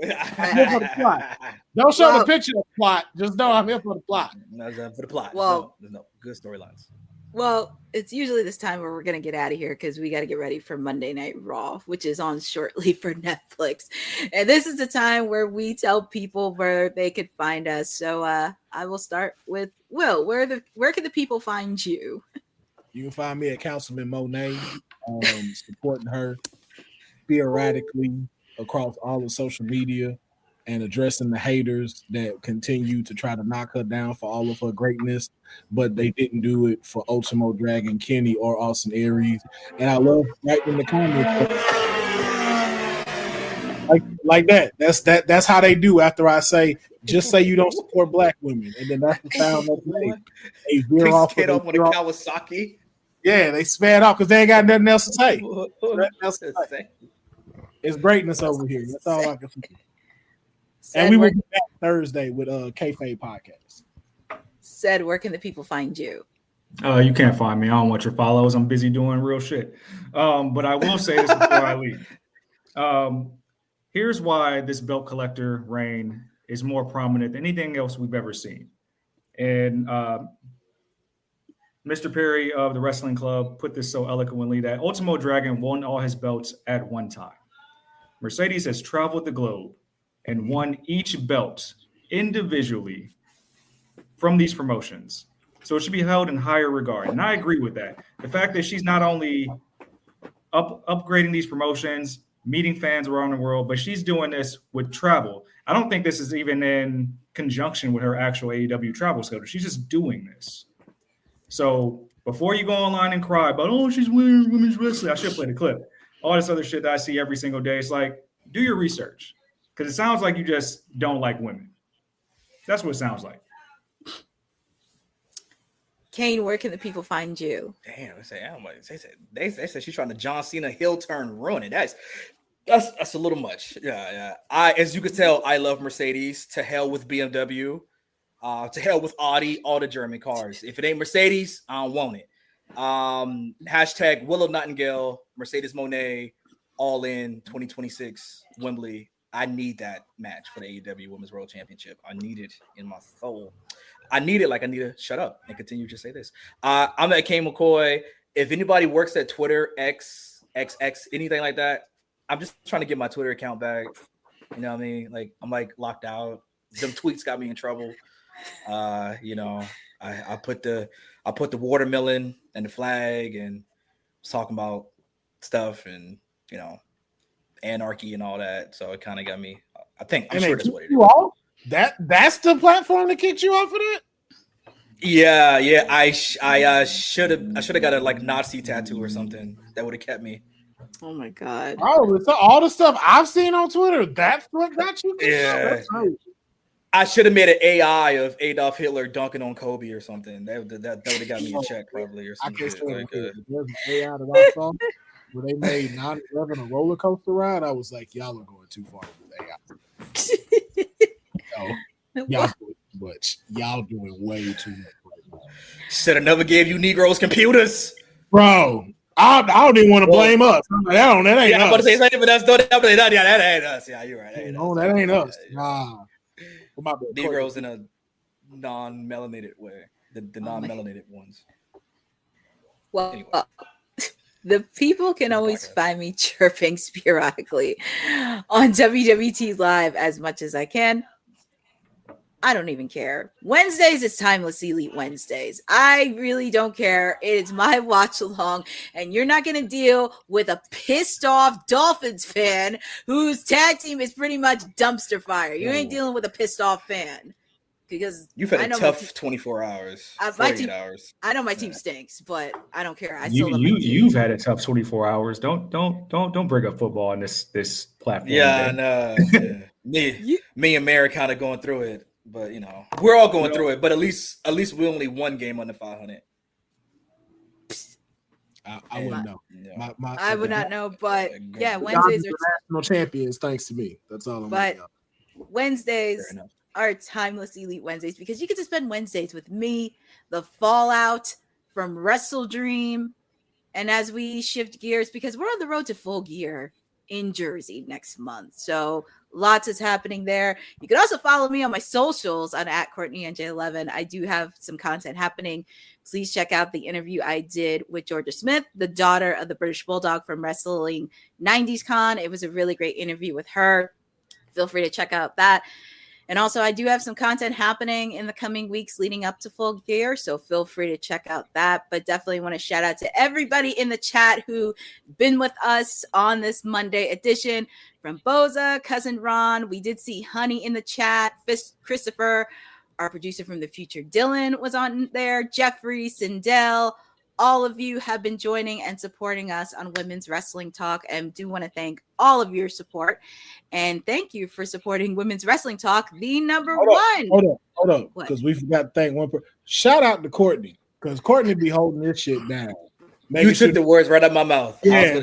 Don't show the picture of the plot. Just know I'm here for the plot. No, for the plot. Well, no good storylines. Well, it's usually this time where we're going to get out of here because we got to get ready for Monday Night Raw, which is on shortly for Netflix. And this is the time where we tell people where they could find us. So I will start with Will. Where can the people find you? You can find me at Councilman Monet, supporting her theoretically across all of social media and addressing the haters that continue to try to knock her down for all of her greatness, but they didn't do it for Ultimo Dragon Kenny or Austin Aries. And I love right in the comments like that. That's how they do after I say, just say you don't support black women, and then that's the sound of the they veer off with a Kawasaki. Yeah, they sped off because they ain't got nothing else to say. It's greatness over here. That's all I can say. And we will be back Thursday with Kayfabe Podcast. Said, where can the people find you? You can't find me. I don't want your follows. I'm busy doing real shit. But I will say this before I leave. Here's why this belt collector reign is more prominent than anything else we've ever seen. And Mr. Perry of the Wrestling Club put this so eloquently that Ultimo Dragon won all his belts at one time. Mercedes has traveled the globe and won each belt individually from these promotions. So it should be held in higher regard. And I agree with that. The fact that she's not only upgrading these promotions, meeting fans around the world, but she's doing this with travel. I don't think this is even in conjunction with her actual AEW travel schedule. She's just doing this. So before you go online and cry about, oh, she's winning women's wrestling, I should play the clip. All this other shit that I see every single day. It's like, do your research. Because it sounds like you just don't like women. That's what it sounds like. Kane, where can the people find you? Damn, they said she's trying to John Cena heel turn ruin it. That's a little much. Yeah. As you could tell, I love Mercedes. To hell with BMW. To hell with Audi, all the German cars. If it ain't Mercedes, I don't want it. Hashtag Willow Nightingale, Mercedes Moné, all in 2026 Wembley. I need that match for the AEW Women's World Championship. I need it in my soul. I need it like I need to shut up and continue to say this. I'm at Kane McCoy. If anybody works at Twitter, X, anything like that, I'm just trying to get my Twitter account back. You know what I mean? Like, I'm like locked out. Them tweets got me in trouble. I put the watermelon and the flag and was talking about stuff and anarchy and all that. So it kind of got me. I'm sure that's what it is. That's the platform that kicked you off of that? Yeah. I should have got a like Nazi tattoo or something that would have kept me. Oh my god! Oh, it's all the stuff I've seen on Twitter. That's what got you. Yeah. I should have made an AI of Adolf Hitler dunking on Kobe or something. That would have got me a check probably or something. There's an AI that I saw where they made 9/11 a roller coaster ride. I was like, y'all are going too far with AI. Y'all doing too much. Y'all doing way too much right now. Should have never gave you Negroes computers, bro. I don't even want to blame us. That ain't us. I'm about to say something, but that ain't us. Yeah, you're right. That ain't us. Nah. Negroes in a non-melanated way. The non-melanated ones. Well, anyway. The people can always find me chirping sporadically on WWT Live as much as I can. I don't even care. Wednesdays is Timeless Elite Wednesdays. I really don't care. It's my watch along, and you're not going to deal with a pissed off Dolphins fan whose tag team is pretty much dumpster fire. You ain't dealing with a pissed off fan because you've had a tough 24 hours, 48 hours. I know my team stinks, but I don't care. You've had a tough 24 hours. Don't bring up football on this platform. Yeah, I know. Me and Mary kind of going through it. But we're all going through it. But at least we only one game under 500. I wouldn't know. I would not know. But yeah, Wednesdays are national champions. Thanks to me. That's all. But Wednesdays are Timeless Elite Wednesdays because you get to spend Wednesdays with me, the fallout from WrestleDream, and as we shift gears because we're on the road to Full Gear in Jersey next month. So lots is happening there. You can also follow me on my socials on @CourtneyNJ11. I do have some content happening. Please check out the interview I did with Georgia Smith, the daughter of the British Bulldog from Wrestling 90s Con. It was a really great interview with her. Feel free to check out that. And also, I do have some content happening in the coming weeks leading up to Full Gear, so feel free to check out that. But definitely want to shout out to everybody in the chat who been with us on this Monday edition. From Boza, Cousin Ron, we did see Honey in the chat. Christopher, our producer from the future, Dylan, was on there. Jeffrey, Sindel, all of you have been joining and supporting us on Women's Wrestling Talk, and do want to thank all of your support. And thank you for supporting Women's Wrestling Talk, the number one. Hold up, because we forgot to thank one person. Shout out to Courtney, because Courtney be holding this shit down. You took the words right out of my mouth. Yeah.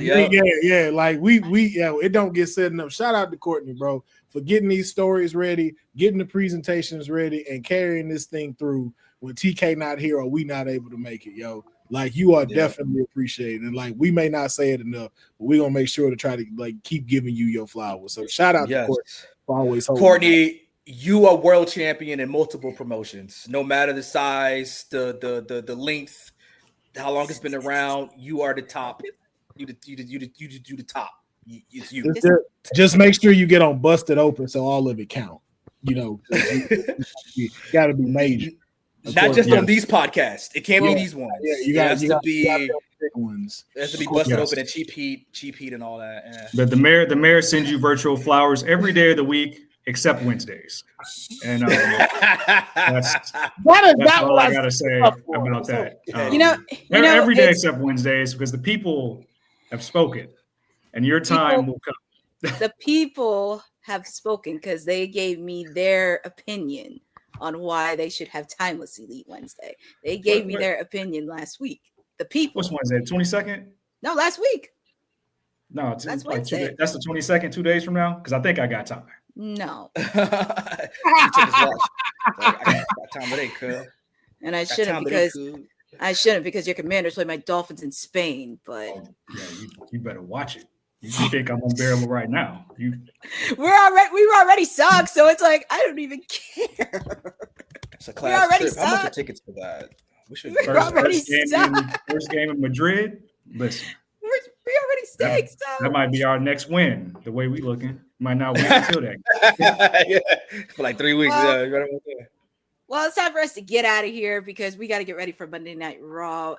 Like it don't get said enough. Shout out to Courtney, bro, for getting these stories ready, getting the presentations ready, and carrying this thing through when TK not here or we not able to make it, yo. Like, you are definitely appreciated. And like, we may not say it enough, but we're gonna make sure to try to like keep giving you your flowers. So shout out to Courtney for always holding. Courtney, you are world champion in multiple promotions, no matter the size, the length, how long it's been around. You are the top. You the top. It's you. Just make sure you get on Busted Open so all of it count. You know, you got to be major. Not just on these podcasts. It can't be these ones. Yeah, you got to be big ones. It has to be Busted Open and cheap heat, and all that. Yeah. But the mayor sends you virtual flowers every day of the week except Wednesdays, and that's all I gotta say about that. Every day except Wednesdays, because the people have spoken, and your time will come. The people have spoken because they gave me their opinion on why they should have Timeless Elite Wednesday. They gave me their opinion last week. The people. What's Wednesday? 22nd? No, last week. No, that's like 2 days. That's the 22nd, 2 days from now? Because I think I got time. No. I got time today, cuz. And I shouldn't because your Commanders play my Dolphins in Spain, but you better watch it. You think I'm unbearable right now? We were already sucked, so it's like I don't even care. It's a class trip. How much are tickets for that? We should first game in Madrid. Listen, we already staked. That might be our next win. The way we looking, might not win until that. For like 3 weeks. Well, it's time for us to get out of here because we got to get ready for Monday Night Raw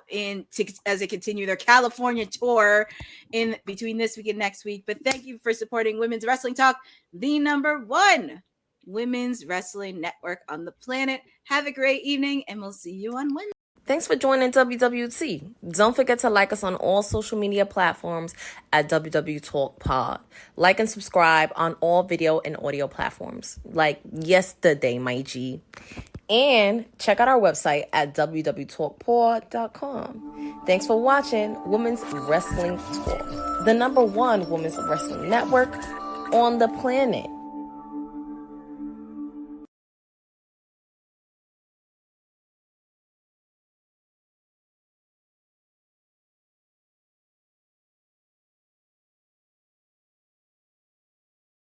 as they continue their California tour in between this week and next week. But thank you for supporting Women's Wrestling Talk, the #1 women's wrestling network on the planet. Have a great evening, and we'll see you on Wednesday. Thanks for joining WWT. Don't forget to like us on all social media platforms at WW Talk Pod. Like and subscribe on all video and audio platforms, like yesterday, my G. And check out our website at www.talkpod.com. Thanks for watching Women's Wrestling Talk, the #1 women's wrestling network on the planet.